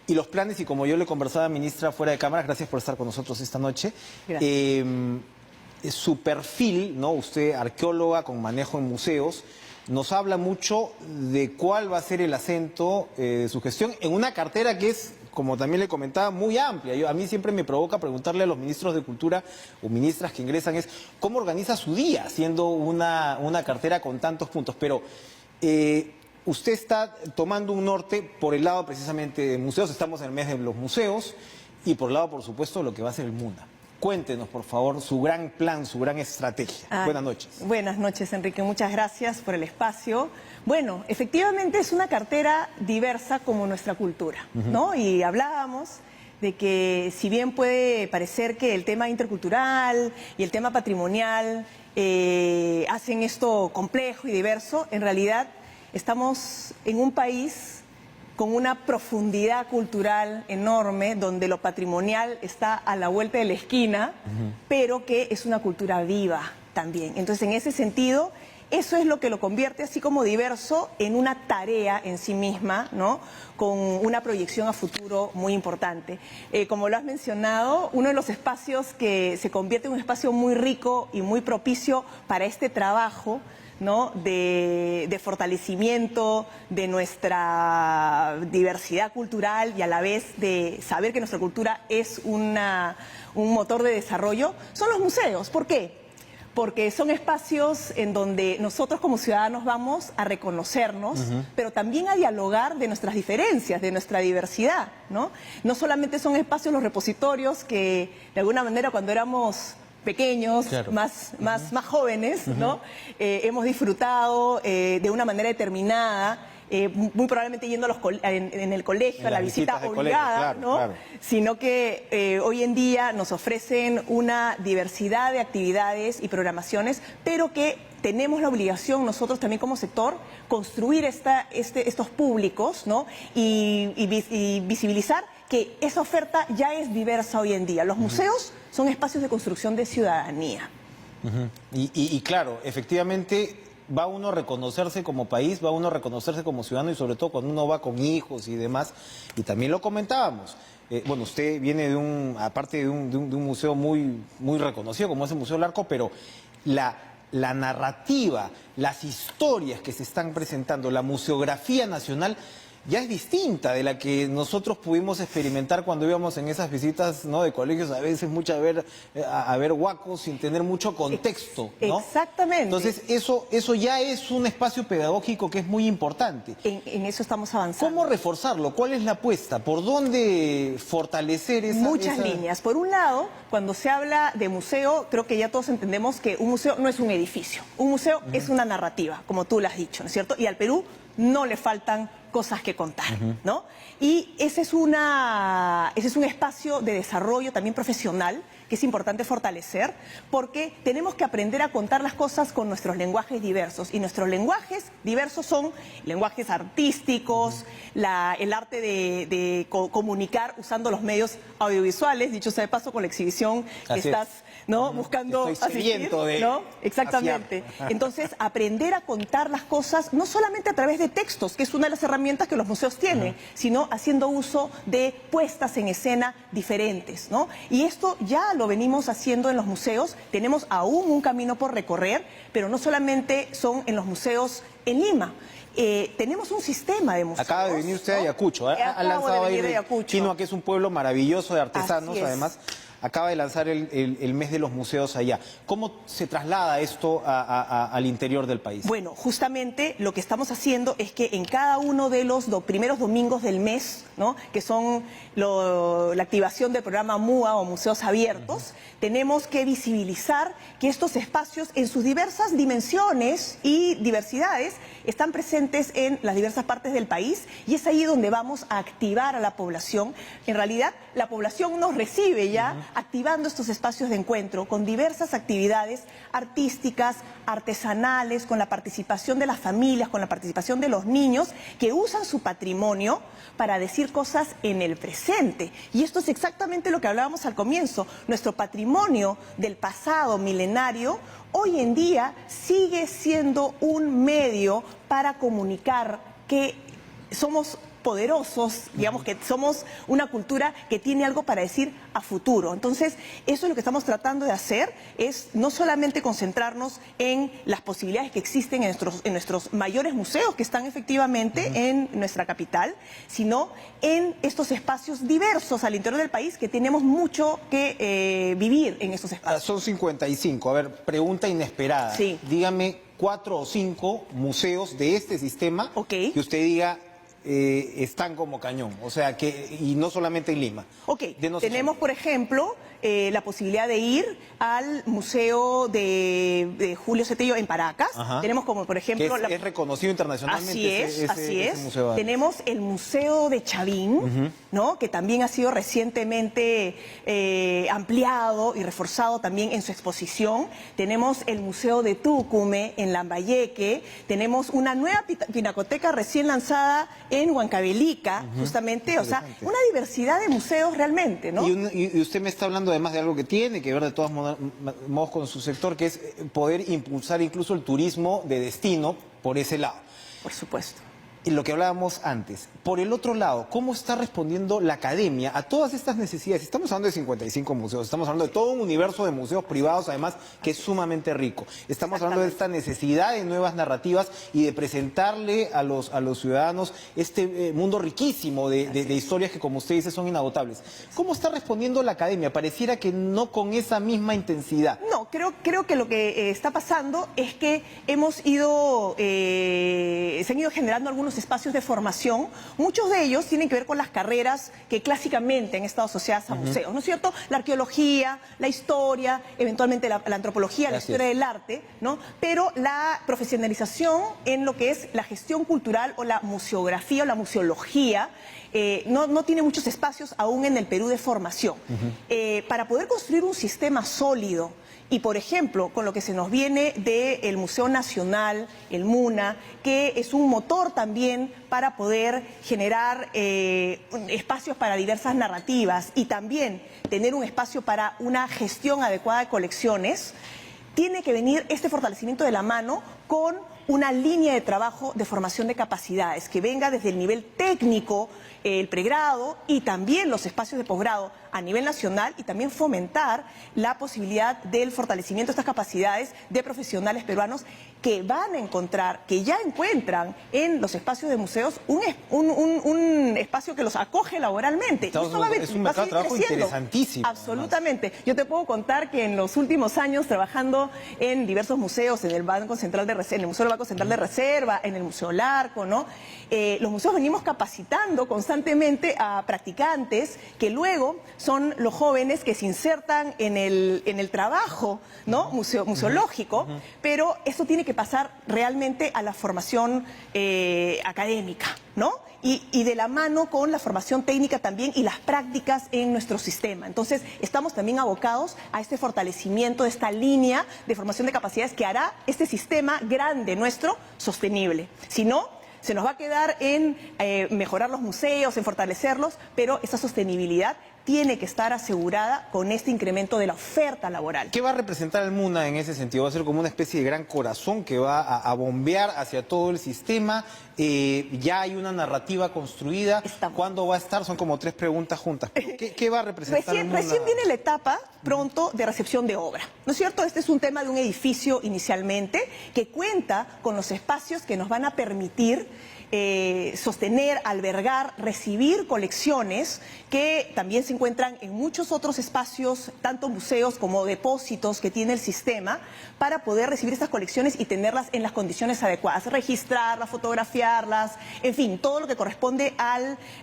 y los planes, y como yo le conversaba, ministra, fuera de cámaras, gracias por estar con nosotros esta noche. Gracias. Su perfil, ¿no? Usted, arqueóloga con manejo en museos, nos habla mucho de cuál va a ser el acento de su gestión en una cartera que es, como también le comentaba, muy amplia. A mí siempre me provoca preguntarle a los ministros de Cultura o ministras que ingresan cómo organiza su día, siendo una cartera con tantos puntos. Pero usted está tomando un norte por el lado precisamente de museos, estamos en el mes de los museos, y por el lado, por supuesto, lo que va a ser el MUNA. Cuéntenos, por favor, su gran plan, su gran estrategia. Buenas noches. Buenas noches, Enrique. Muchas gracias por el espacio. Bueno, efectivamente es una cartera diversa como nuestra cultura, ¿no? Y hablábamos de que si bien puede parecer que el tema intercultural y el tema patrimonial hacen esto complejo y diverso, en realidad estamos en un país con una profundidad cultural enorme, donde lo patrimonial está a la vuelta de la esquina, pero que es una cultura viva también. Entonces, en ese sentido, eso es lo que lo convierte así como diverso en una tarea en sí misma, ¿no? Con una proyección a futuro muy importante. Como lo has mencionado, uno de los espacios que se convierte en un espacio muy rico y muy propicio para este trabajo, ¿no? de fortalecimiento de nuestra diversidad cultural y a la vez de saber que nuestra cultura es un motor de desarrollo, son los museos. ¿Por qué? porque son espacios en donde nosotros como ciudadanos vamos a reconocernos, pero también a dialogar de nuestras diferencias, de nuestra diversidad, ¿no? No solamente son espacios los repositorios que de alguna manera cuando éramos pequeños, claro, más jóvenes, ¿no? Hemos disfrutado de una manera determinada, muy probablemente yendo en el colegio, a la visita obligada, claro, ¿no? Claro. Sino que hoy en día nos ofrecen una diversidad de actividades y programaciones, pero que tenemos la obligación nosotros también como sector construir estos públicos, ¿no? Y visibilizar que esa oferta ya es diversa hoy en día. Los museos son espacios de construcción de ciudadanía. Y claro, efectivamente va uno a reconocerse como país, va uno a reconocerse como ciudadano y sobre todo cuando uno va con hijos y demás. Y también lo comentábamos. Bueno, usted viene de aparte de un museo muy reconocido como es el Museo Larco, pero la narrativa, las historias que se están presentando, la museografía nacional ya es distinta de la que nosotros pudimos experimentar cuando íbamos en esas visitas, ¿no?, de colegios, a veces mucho a ver huacos sin tener mucho contexto, ¿no? Exactamente. Entonces eso ya es un espacio pedagógico que es muy importante. En eso estamos avanzando. ¿Cómo reforzarlo? ¿Cuál es la apuesta? ¿Por dónde fortalecer esa...? Muchas líneas. Por un lado, cuando se habla de museo, creo que ya todos entendemos que un museo no es un edificio. Un museo es una narrativa, como tú lo has dicho, ¿no es cierto? Y al Perú no le faltan cosas que contar, ¿no? Y ese es un espacio de desarrollo también profesional que es importante fortalecer, porque tenemos que aprender a contar las cosas con nuestros lenguajes diversos. Y nuestros lenguajes diversos son lenguajes artísticos, el arte de comunicar usando los medios audiovisuales, dicho sea de paso con la exhibición que estás, ¿no?, buscando asistir, ¿no? Exactamente. Entonces, aprender a contar las cosas no solamente a través de textos, que es una de las herramientas que los museos tienen, sino haciendo uso de puestas en escena diferentes, ¿no? Y esto ya lo venimos haciendo en los museos, tenemos aún un camino por recorrer, pero no solamente son en los museos en Lima. Tenemos un sistema de museos. Acaba de venir usted a Ayacucho, ha lanzado ahí Quinoa, que es un pueblo maravilloso de artesanos, además. Acaba de lanzar el mes de los museos allá. ¿Cómo se traslada esto al interior del país? Bueno, justamente lo que estamos haciendo es que en cada uno de los primeros domingos del mes, ¿no?, que son la activación del programa MUA o Museos Abiertos, tenemos que visibilizar que estos espacios en sus diversas dimensiones y diversidades están presentes en las diversas partes del país y es ahí donde vamos a activar a la población. En realidad, la población nos recibe ya activando estos espacios de encuentro con diversas actividades artísticas, artesanales, con la participación de las familias, con la participación de los niños que usan su patrimonio para decir cosas en el presente. Y esto es exactamente lo que hablábamos al comienzo. Nuestro patrimonio del pasado milenario hoy en día sigue siendo un medio para comunicar que somos poderosos, digamos que somos una cultura que tiene algo para decir a futuro. Entonces, eso es lo que estamos tratando de hacer, es no solamente concentrarnos en las posibilidades que existen en nuestros mayores museos que están efectivamente en nuestra capital, sino en estos espacios diversos al interior del país que tenemos mucho que vivir en estos espacios. Son 55. A ver, pregunta inesperada. Sí. Dígame 4 o 5 museos de este sistema que usted diga están como cañón, o sea, y no solamente en Lima. Tenemos, por ejemplo, la posibilidad de ir al Museo de Julio Cetello en Paracas. Tenemos como, por ejemplo... Que es reconocido internacionalmente. Así es. Tenemos el Museo de Chavín, ¿no?, que también ha sido recientemente ampliado y reforzado también en su exposición. Tenemos el Museo de Tucumé en Lambayeque. Tenemos una nueva pinacoteca recién lanzada en Huancavelica, justamente, o sea, una diversidad de museos realmente, ¿no? Y usted me está hablando además de algo que tiene que ver de todos modos con su sector, que es poder impulsar incluso el turismo de destino por ese lado. Por supuesto. Y lo que hablábamos antes, por el otro lado, ¿cómo está respondiendo la academia a todas estas necesidades? Estamos hablando de 55 museos, estamos hablando de todo un universo de museos privados, además, que es sumamente rico. Estamos hablando de esta necesidad de nuevas narrativas y de presentarle a los ciudadanos este mundo riquísimo de historias que, como usted dice, son inagotables. ¿Cómo está respondiendo la academia? Pareciera que no con esa misma intensidad. No, creo que lo que está pasando es que se han ido generando algunos espacios de formación. Muchos de ellos tienen que ver con las carreras que clásicamente han estado asociadas a museos, ¿no es cierto? La arqueología, la historia, eventualmente la antropología, la historia del arte, ¿no? Pero la profesionalización en lo que es la gestión cultural o la museografía o la museología no tiene muchos espacios aún en el Perú de formación. Para poder construir un sistema sólido y, por ejemplo, con lo que se nos viene del Museo Nacional, el MUNA, que es un motor también para poder generar espacios para diversas narrativas y también tener un espacio para una gestión adecuada de colecciones, tiene que venir este fortalecimiento de la mano con una línea de trabajo de formación de capacidades que venga desde el nivel técnico, el pregrado y también los espacios de posgrado a nivel nacional, y también fomentar la posibilidad del fortalecimiento de estas capacidades de profesionales peruanos que van a encontrar, que ya encuentran en los espacios de museos un espacio que los acoge laboralmente. Es un mercado de trabajo interesantísimo. Absolutamente. Yo te puedo contar que en los últimos años, trabajando en diversos museos, en el Banco Central de Reserva, en el Museo del Banco Central de Reserva, en el Museo Larco, ¿no? Los museos venimos capacitando constantemente a practicantes que luego son los jóvenes que se insertan en el trabajo, ¿no? Museológico, pero eso tiene que pasar realmente a la formación académica, ¿no? Y de la mano con la formación técnica también y las prácticas en nuestro sistema. Entonces, estamos también abocados a este fortalecimiento de esta línea de formación de capacidades que hará este sistema grande nuestro sostenible. Si no, se nos va a quedar en mejorar los museos, en fortalecerlos, pero esa sostenibilidad tiene que estar asegurada con este incremento de la oferta laboral. ¿Qué va a representar el MUNA en ese sentido? ¿Va a ser como una especie de gran corazón que va a bombear hacia todo el sistema? ¿Ya hay una narrativa construida? ¿Cuándo va a estar? Son como 3 preguntas juntas. ¿Qué va a representar el MUNA? Recién viene la etapa pronto de recepción de obra, ¿no es cierto? Este es un tema de un edificio inicialmente que cuenta con los espacios que nos van a permitir sostener, albergar, recibir colecciones que también se encuentran en muchos otros espacios, tanto museos como depósitos que tiene el sistema, para poder recibir estas colecciones y tenerlas en las condiciones adecuadas, registrarlas, fotografiarlas, en fin, todo lo que corresponde a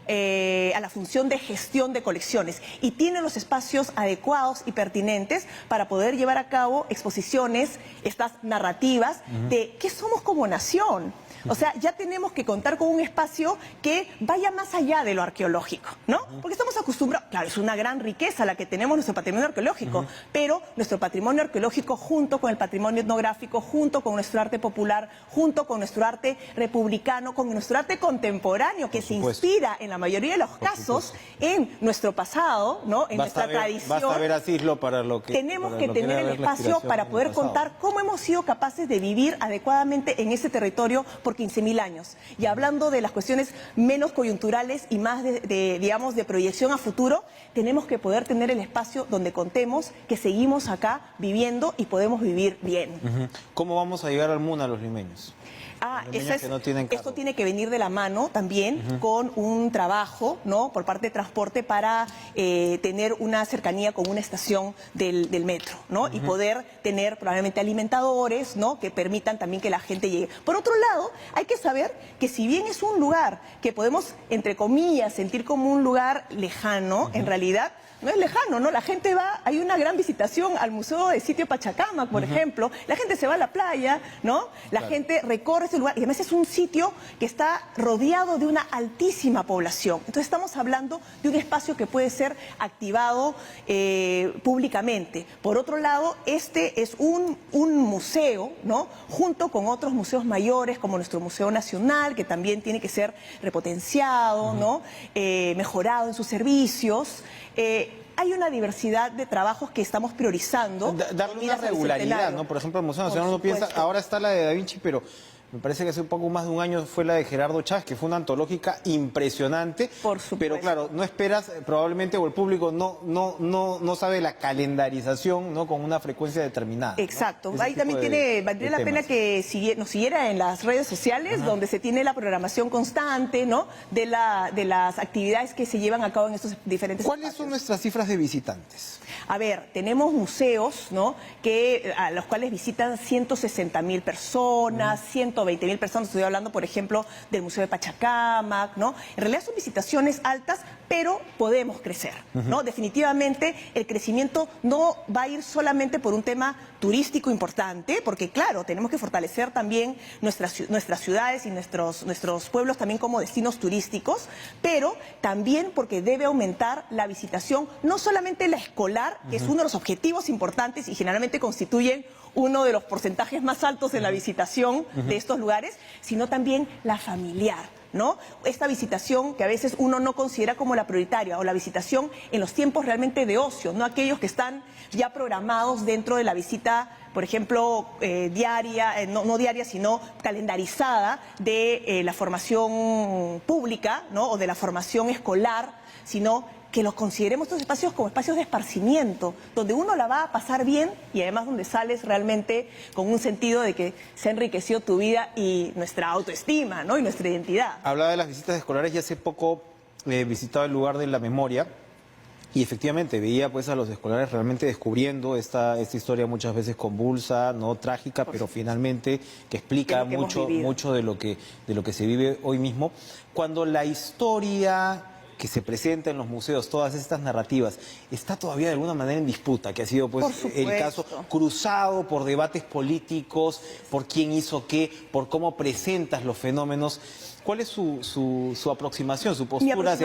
la función de gestión de colecciones. Y tiene los espacios adecuados y pertinentes para poder llevar a cabo exposiciones, estas narrativas de qué somos como nación. O sea, ya tenemos que contar con un espacio que vaya más allá de lo arqueológico, ¿no? Porque estamos acostumbrados, claro, es una gran riqueza la que tenemos nuestro patrimonio arqueológico, pero nuestro patrimonio arqueológico junto con el patrimonio etnográfico, junto con nuestro arte popular, junto con nuestro arte republicano, con nuestro arte contemporáneo, que se inspira en la mayoría de los casos en nuestro pasado, ¿no? En nuestra tradición. Basta ver a Cislo para lo que... Tenemos que tener el espacio para poder contar cómo hemos sido capaces de vivir adecuadamente en ese territorio por 15.000 años. Y hablando de las cuestiones menos coyunturales y más digamos, de proyección a futuro, tenemos que poder tener el espacio donde contemos que seguimos acá viviendo y podemos vivir bien. ¿Cómo vamos a llegar al MUNA los limeños? Esto tiene que venir de la mano también con un trabajo, ¿no? Por parte de transporte para tener una cercanía con una estación del metro, ¿no? Y poder tener probablemente alimentadores, ¿no? Que permitan también que la gente llegue. Por otro lado, hay que saber que si bien es un lugar que podemos, entre comillas, sentir como un lugar lejano, en realidad no es lejano, ¿no? La gente va, hay una gran visitación al Museo de Sitio Pachacamac, por ejemplo. La gente se va a la playa, ¿no? La gente recorre ese lugar y además es un sitio que está rodeado de una altísima población. Entonces estamos hablando de un espacio que puede ser activado públicamente. Por otro lado, este es un museo, ¿no? Junto con otros museos mayores como nuestro Museo Nacional, que también tiene que ser repotenciado, ¿no? Mejorado en sus servicios. Hay una diversidad de trabajos que estamos priorizando. Darle una regularidad, ¿no? Por ejemplo, el Museo Nacional uno piensa, ahora está la de Da Vinci, pero me parece que hace un poco más de un año fue la de Gerardo Chávez, que fue una antológica impresionante. Por supuesto. Pero claro, no esperas, probablemente, o el público no sabe la calendarización, ¿no? Con una frecuencia determinada. Exacto. ¿No? Ahí también valdría la pena que nos siguiera en las redes sociales, donde se tiene la programación constante, ¿no? De las actividades que se llevan a cabo en estos diferentes ¿Cuáles son nuestras cifras de visitantes? A ver, tenemos museos, ¿no? A los cuales visitan 160.000 personas, 120.000 personas. Estoy hablando, por ejemplo, del Museo de Pachacamac, ¿no? En realidad son visitaciones altas, pero podemos crecer, ¿no? Definitivamente el crecimiento no va a ir solamente por un tema turístico importante, porque claro, tenemos que fortalecer también nuestras ciudades y nuestros pueblos también como destinos turísticos, pero también porque debe aumentar la visitación, no solamente la escolar, que es uno de los objetivos importantes y generalmente constituyen uno de los porcentajes más altos en la visitación de estos lugares, sino también la familiar, ¿no? Esta visitación que a veces uno no considera como la prioritaria, o la visitación en los tiempos realmente de ocio, no aquellos que están ya programados dentro de la visita, por ejemplo, diaria, no diaria, sino calendarizada de la formación pública, ¿no? O de la formación escolar, sino que los consideremos estos espacios como espacios de esparcimiento, donde uno la va a pasar bien y además donde sales realmente con un sentido de que se ha enriquecido tu vida y nuestra autoestima, ¿no? Y nuestra identidad. Hablaba de las visitas escolares y hace poco visitaba el lugar de la memoria y efectivamente veía pues a los escolares realmente descubriendo esta historia muchas veces convulsa, no trágica, pero finalmente que explica mucho de lo que se vive hoy mismo. Cuando la historia que se presenta en los museos, todas estas narrativas, está todavía de alguna manera en disputa, que ha sido pues el caso cruzado por debates políticos, por quién hizo qué, por cómo presentas los fenómenos. ¿Cuál es su aproximación, su postura?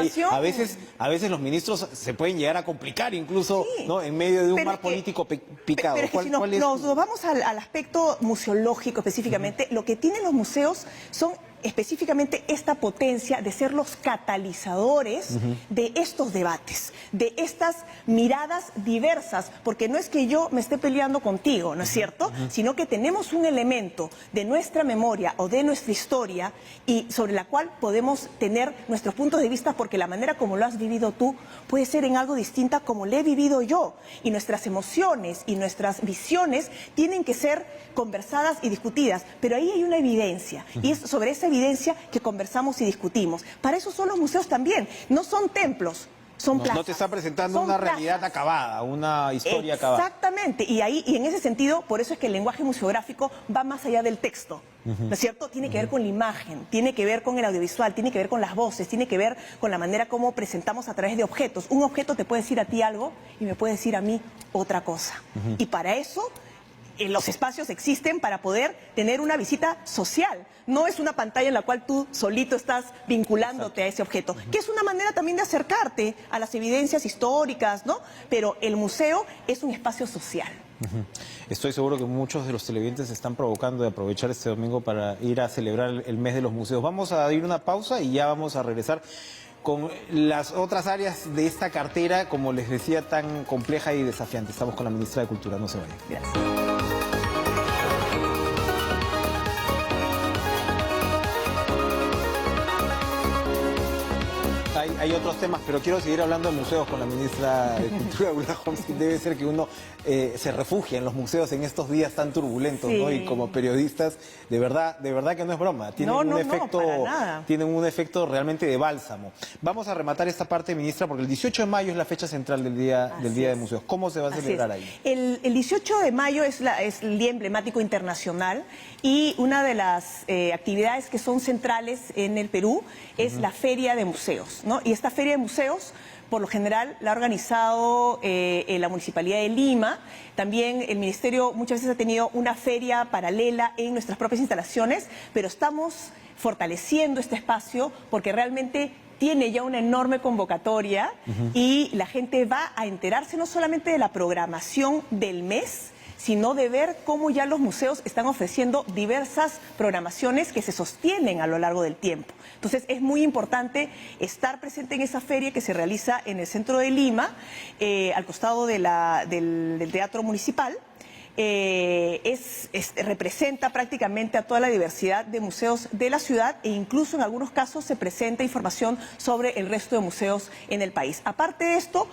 A veces los ministros se pueden llegar a complicar incluso, sí, ¿no? En medio de un mar político picado. Pero es que si nos vamos al aspecto museológico específicamente, lo que tienen los museos son específicamente esta potencia de ser los catalizadores de estos debates, de estas miradas diversas, porque no es que yo me esté peleando contigo, ¿no es cierto? Sino que tenemos un elemento de nuestra memoria o de nuestra historia y sobre la cual podemos tener nuestros puntos de vista, porque la manera como lo has vivido tú puede ser en algo distinta como lo he vivido yo, y nuestras emociones y nuestras visiones tienen que ser conversadas y discutidas, pero ahí hay una evidencia, y es sobre esa evidencia que conversamos y discutimos. Para eso son los museos también, no son templos, son plazas. No te está presentando una realidad acabada, una historia acabada. Exactamente, y en ese sentido, por eso es que el lenguaje museográfico va más allá del texto, ¿no es cierto? Tiene que ver con la imagen, tiene que ver con el audiovisual, tiene que ver con las voces, tiene que ver con la manera como presentamos a través de objetos. Un objeto te puede decir a ti algo y me puede decir a mí otra cosa. Y para eso los espacios existen, para poder tener una visita social. No es una pantalla en la cual tú solito estás vinculándote a ese objeto, que es una manera también de acercarte a las evidencias históricas, ¿no? Pero el museo es un espacio social. Estoy seguro que muchos de los televidentes se están provocando de aprovechar este domingo para ir a celebrar el mes de los museos. Vamos a ir una pausa y ya vamos a regresar con las otras áreas de esta cartera, como les decía, tan compleja y desafiante. Estamos con la ministra de Cultura, no se vayan. Gracias. Hay otros temas, pero quiero seguir hablando de museos con la ministra de Cultura, Ulla Homsky. Debe ser que uno se refugia en los museos en estos días tan turbulentos, sí, ¿no? Y como periodistas, de verdad que no es broma. Tienen un efecto realmente de bálsamo. Vamos a rematar esta parte, ministra, porque el 18 de mayo es la fecha central del Día de Museos. ¿Cómo se va a celebrar ahí? El 18 de mayo es el Día Emblemático Internacional, y una de las actividades que son centrales en el Perú es la Feria de Museos, ¿no? Y esta Feria de Museos, por lo general, la ha organizado la Municipalidad de Lima. También el Ministerio muchas veces ha tenido una feria paralela en nuestras propias instalaciones, pero estamos fortaleciendo este espacio porque realmente tiene ya una enorme convocatoria y la gente va a enterarse no solamente de la programación del mes, sino de ver cómo ya los museos están ofreciendo diversas programaciones que se sostienen a lo largo del tiempo. Entonces es muy importante estar presente en esa feria que se realiza en el centro de Lima, al costado del Teatro Municipal, representa prácticamente a toda la diversidad de museos de la ciudad e incluso en algunos casos se presenta información sobre el resto de museos en el país. Aparte de esto,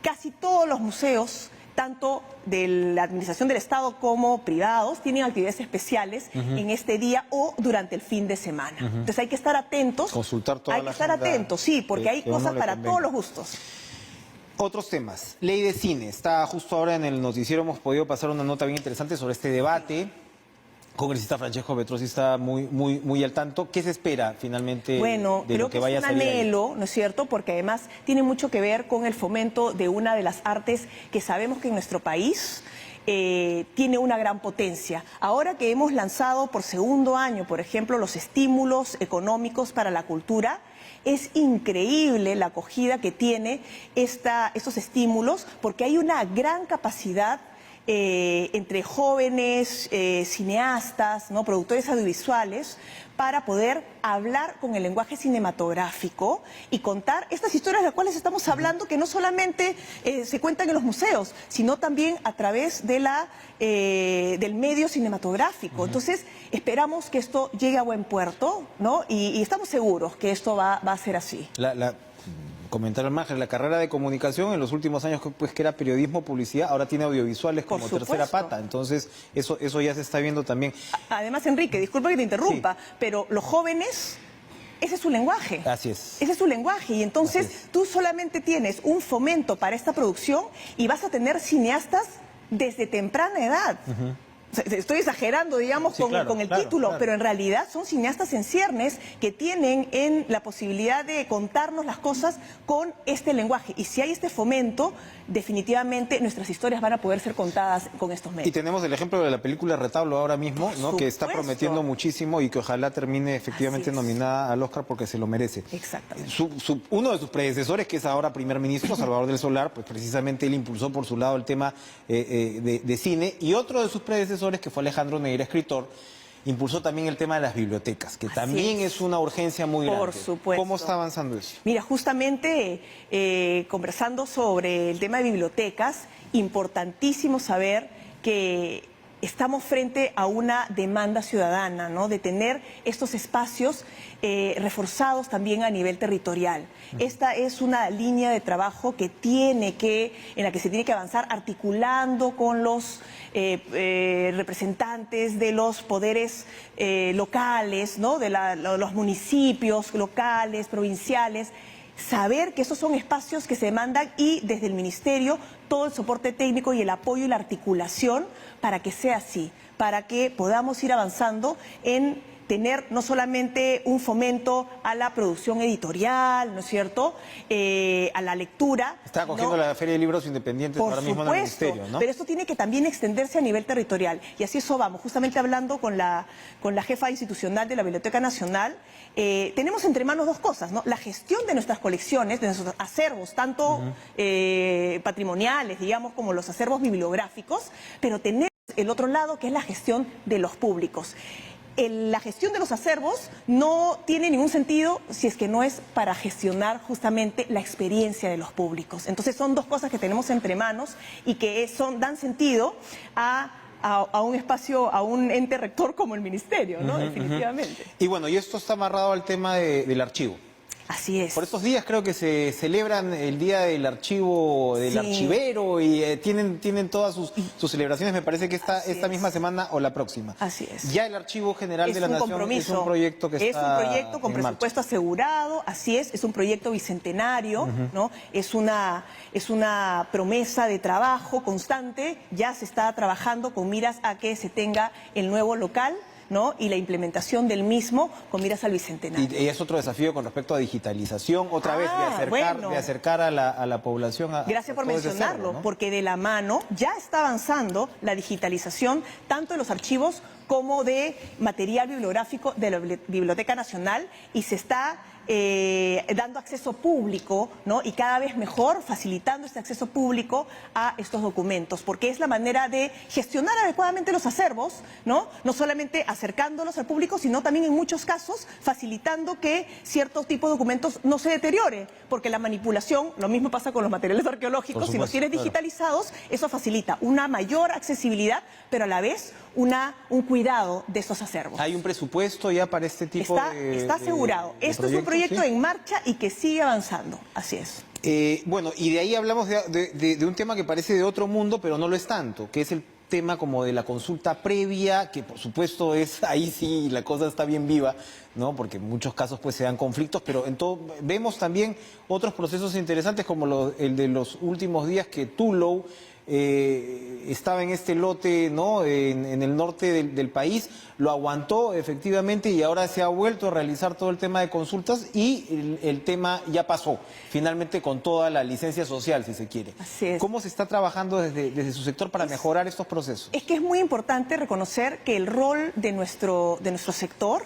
casi todos los museos, tanto de la administración del Estado como privados, tienen actividades especiales en este día o durante el fin de semana. Entonces hay que estar atentos. Consultar toda la Hay que estar agenda atentos, sí, porque hay que a uno cosas le para convenga. todos los gustos. Otros temas. Ley de cine. Está justo ahora en el noticiero, hemos podido pasar una nota bien interesante sobre este debate. Congresista Francesco Betrossi está muy al tanto. ¿Qué se espera finalmente Bueno, de creo lo que que vaya a es un salir ahí? anhelo, ¿no es cierto? Porque además tiene mucho que ver con el fomento de una de las artes que sabemos que en nuestro país tiene una gran potencia. Ahora que hemos lanzado por segundo año, por ejemplo, los estímulos económicos para la cultura, es increíble la acogida que tiene estos estímulos porque hay una gran capacidad entre jóvenes, cineastas, ¿no? Productores audiovisuales, para poder hablar con el lenguaje cinematográfico y contar estas historias de las cuales estamos hablando, que no solamente se cuentan en los museos, sino también a través de del medio cinematográfico. Entonces, esperamos que esto llegue a buen puerto, ¿no? Y estamos seguros que esto va a ser así. Comentar al margen, la carrera de comunicación en los últimos años pues que era periodismo, publicidad, ahora tiene audiovisuales como tercera pata, entonces eso ya se está viendo también. Además, Enrique, disculpa que te interrumpa, pero los jóvenes, ese es su lenguaje. Así es. Ese es su lenguaje y entonces tú solamente tienes un fomento para esta producción y vas a tener cineastas desde temprana edad. Estoy exagerando, digamos, con el título, pero en realidad son cineastas en ciernes que tienen la posibilidad de contarnos las cosas con este lenguaje. Y si hay este fomento, definitivamente nuestras historias van a poder ser contadas con estos medios. Y tenemos el ejemplo de la película Retablo ahora mismo, ¿no? Que está prometiendo muchísimo y que ojalá termine efectivamente nominada al Oscar porque se lo merece. Exactamente. Uno de sus predecesores, que es ahora primer ministro, Salvador del Solar, pues precisamente él impulsó por su lado el tema de cine, y otro de sus predecesores, que fue Alejandro Neira, escritor, impulsó también el tema de las bibliotecas, que también es una urgencia muy grande. Por supuesto. ¿Cómo está avanzando eso? Mira, justamente conversando sobre el tema de bibliotecas, importantísimo saber que estamos frente a una demanda ciudadana, ¿no? De tener estos espacios reforzados también a nivel territorial. Esta es una línea de trabajo en la que se tiene que avanzar articulando con los representantes de los poderes locales, ¿no? De los municipios locales, provinciales. Saber que esos son espacios que se demandan y desde el Ministerio todo el soporte técnico y el apoyo y la articulación para que sea así, para que podamos ir avanzando en tener no solamente un fomento a la producción editorial, ¿no es cierto?, a la lectura. Está acogiendo la Feria de Libros Independientes ahora mismo en el Ministerio, ¿no? Pero esto tiene que también extenderse a nivel territorial. Y así eso vamos. Justamente hablando con la jefa institucional de la Biblioteca Nacional, tenemos entre manos dos cosas, ¿no? La gestión de nuestras colecciones, de nuestros acervos, tanto patrimoniales, digamos, como los acervos bibliográficos, pero tener el otro lado, que es la gestión de los públicos. La gestión de los acervos no tiene ningún sentido si es que no es para gestionar justamente la experiencia de los públicos. Entonces son dos cosas que tenemos entre manos y que dan sentido a un espacio, a un ente rector como el Ministerio, ¿no? Definitivamente. Y bueno, y esto está amarrado al tema del archivo. Así es. Por estos días creo que se celebran el Día del Archivo, del Archivero, y tienen todas sus celebraciones, me parece que esta misma semana o la próxima. Así es. Ya el Archivo General de la Nación es un proyecto que está un proyecto con presupuesto asegurado, así es un proyecto bicentenario, ¿no? Es una promesa de trabajo constante, ya se está trabajando con miras a que se tenga el nuevo local, ¿no? Y la implementación del mismo con miras al bicentenario. Y es otro desafío con respecto a digitalización, otra vez, de acercar a la población a Gracias por todo ese mencionarlo, acervo, ¿no? porque de la mano ya está avanzando la digitalización tanto de los archivos como de material bibliográfico de la Biblioteca Nacional, y se está dando acceso público, ¿no? Y cada vez mejor facilitando este acceso público a estos documentos, porque es la manera de gestionar adecuadamente los acervos, ¿no? No solamente acercándolos al público, sino también en muchos casos facilitando que cierto tipo de documentos no se deteriore, porque la manipulación, lo mismo pasa con los materiales arqueológicos, si los tienes digitalizados, eso facilita una mayor accesibilidad, pero a la vez un cuidado de estos acervos. ¿Hay un presupuesto ya para este tipo Está asegurado. Esto es un proyecto en marcha y que sigue avanzando, así es. Bueno, y de ahí hablamos de un tema que parece de otro mundo, pero no lo es tanto, que es el tema como de la consulta previa, que por supuesto es, ahí sí la cosa está bien viva, ¿no? Porque en muchos casos pues se dan conflictos, pero vemos también otros procesos interesantes como el de los últimos días, que Tullow estaba en este lote, ¿no? En el norte del país, lo aguantó efectivamente y ahora se ha vuelto a realizar todo el tema de consultas y el tema ya pasó, finalmente con toda la licencia social, si se quiere. Así es. ¿Cómo se está trabajando desde su sector para mejorar estos procesos? Es que es muy importante reconocer que el rol de nuestro sector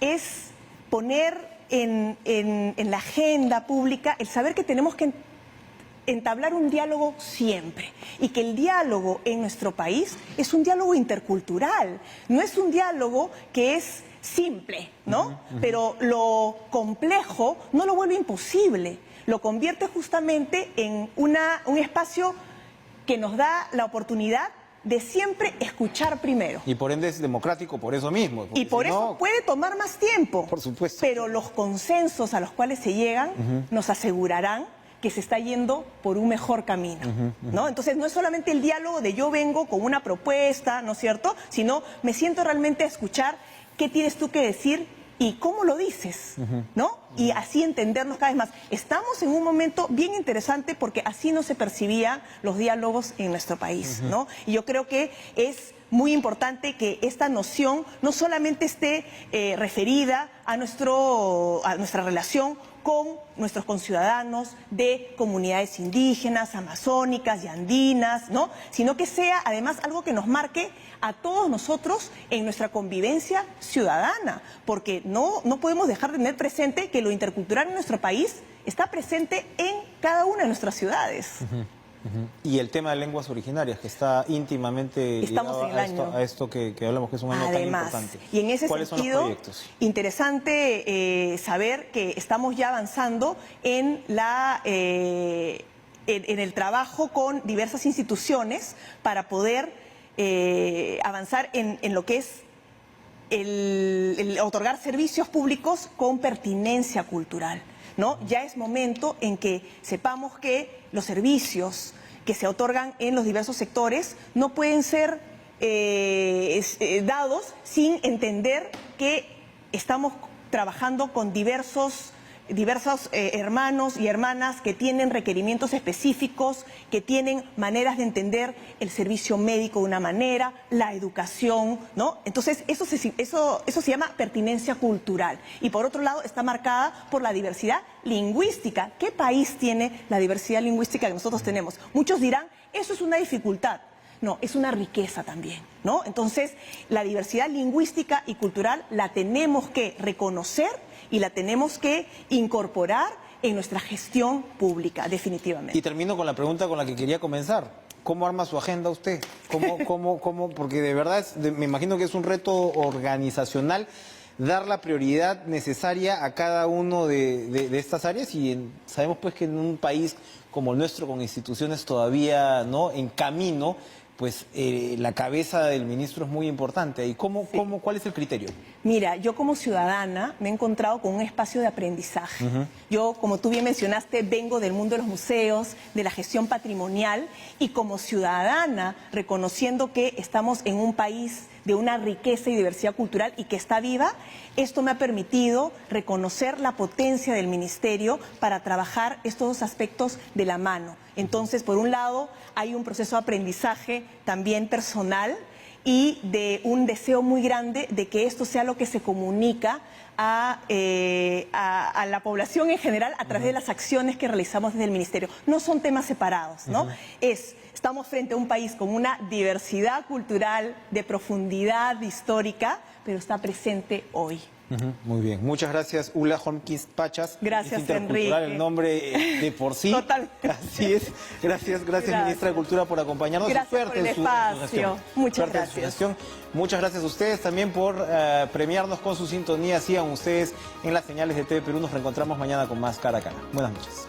es poner en la agenda pública el saber que tenemos que entablar un diálogo siempre y que el diálogo en nuestro país es un diálogo intercultural, no es un diálogo que es simple, ¿no? Pero lo complejo no lo vuelve imposible, lo convierte justamente en un espacio que nos da la oportunidad de siempre escuchar primero. Y por ende es democrático por eso mismo. Y por eso puede tomar más tiempo. Por supuesto. Pero los consensos a los cuales se llegan nos asegurarán que se está yendo por un mejor camino, ¿no? Entonces no es solamente el diálogo de yo vengo con una propuesta, ¿no es cierto? Sino me siento realmente a escuchar qué tienes tú que decir y cómo lo dices, ¿no? Y así entendernos cada vez más. Estamos en un momento bien interesante porque así no se percibían los diálogos en nuestro país, ¿no? Y yo creo que es muy importante que esta noción no solamente esté referida a nuestra relación con nuestros conciudadanos de comunidades indígenas, amazónicas y andinas, ¿no? Sino que sea además algo que nos marque a todos nosotros en nuestra convivencia ciudadana, porque no podemos dejar de tener presente que lo intercultural en nuestro país está presente en cada una de nuestras ciudades. Y el tema de lenguas originarias, que está íntimamente ligado a esto que hablamos, que es un año tan importante. Y en ese ¿Cuáles sentido, son los proyectos? Interesante saber que estamos ya avanzando en el trabajo con diversas instituciones para poder avanzar en lo que es el otorgar servicios públicos con pertinencia cultural, ¿no? Ya es momento en que sepamos que los servicios que se otorgan en los diversos sectores no pueden ser dados sin entender que estamos trabajando con diversos hermanos y hermanas que tienen requerimientos específicos, que tienen maneras de entender el servicio médico de una manera, la educación, ¿no? Entonces, eso se llama pertinencia cultural. Y por otro lado, está marcada por la diversidad lingüística. ¿Qué país tiene la diversidad lingüística que nosotros tenemos? Muchos dirán, eso es una dificultad. No, es una riqueza también, ¿no? Entonces, la diversidad lingüística y cultural la tenemos que reconocer y la tenemos que incorporar en nuestra gestión pública, definitivamente. Y termino con la pregunta con la que quería comenzar. ¿Cómo arma su agenda usted? ¿Cómo? Porque de verdad me imagino que es un reto organizacional dar la prioridad necesaria a cada uno de estas áreas y sabemos pues que en un país como el nuestro, con instituciones todavía no en camino, pues la cabeza del ministro es muy importante. ¿Y cuál es el criterio? Mira, yo como ciudadana me he encontrado con un espacio de aprendizaje. Yo, como tú bien mencionaste, vengo del mundo de los museos, de la gestión patrimonial, y como ciudadana, reconociendo que estamos en un país de una riqueza y diversidad cultural y que está viva, esto me ha permitido reconocer la potencia del ministerio para trabajar estos dos aspectos de la mano. Entonces, por un lado, hay un proceso de aprendizaje también personal y de un deseo muy grande de que esto sea lo que se comunica a la población en general a través de las acciones que realizamos desde el ministerio. No son temas separados, ¿no? Estamos frente a un país con una diversidad cultural de profundidad histórica, pero está presente hoy. Muy bien, muchas gracias Ula Holmquist Pachas. Gracias, es intercultural Enrique. el nombre de por sí. Totalmente. Así es. Gracias, ministra de Cultura, por acompañarnos. Gracias Suerte por el en su espacio. gestión. Muchas Suerte en su gracias. gestión. Muchas gracias a ustedes también por premiarnos con su sintonía. Sigan ustedes en las señales de TV Perú. Nos reencontramos mañana con más Cara a Cara. Buenas noches.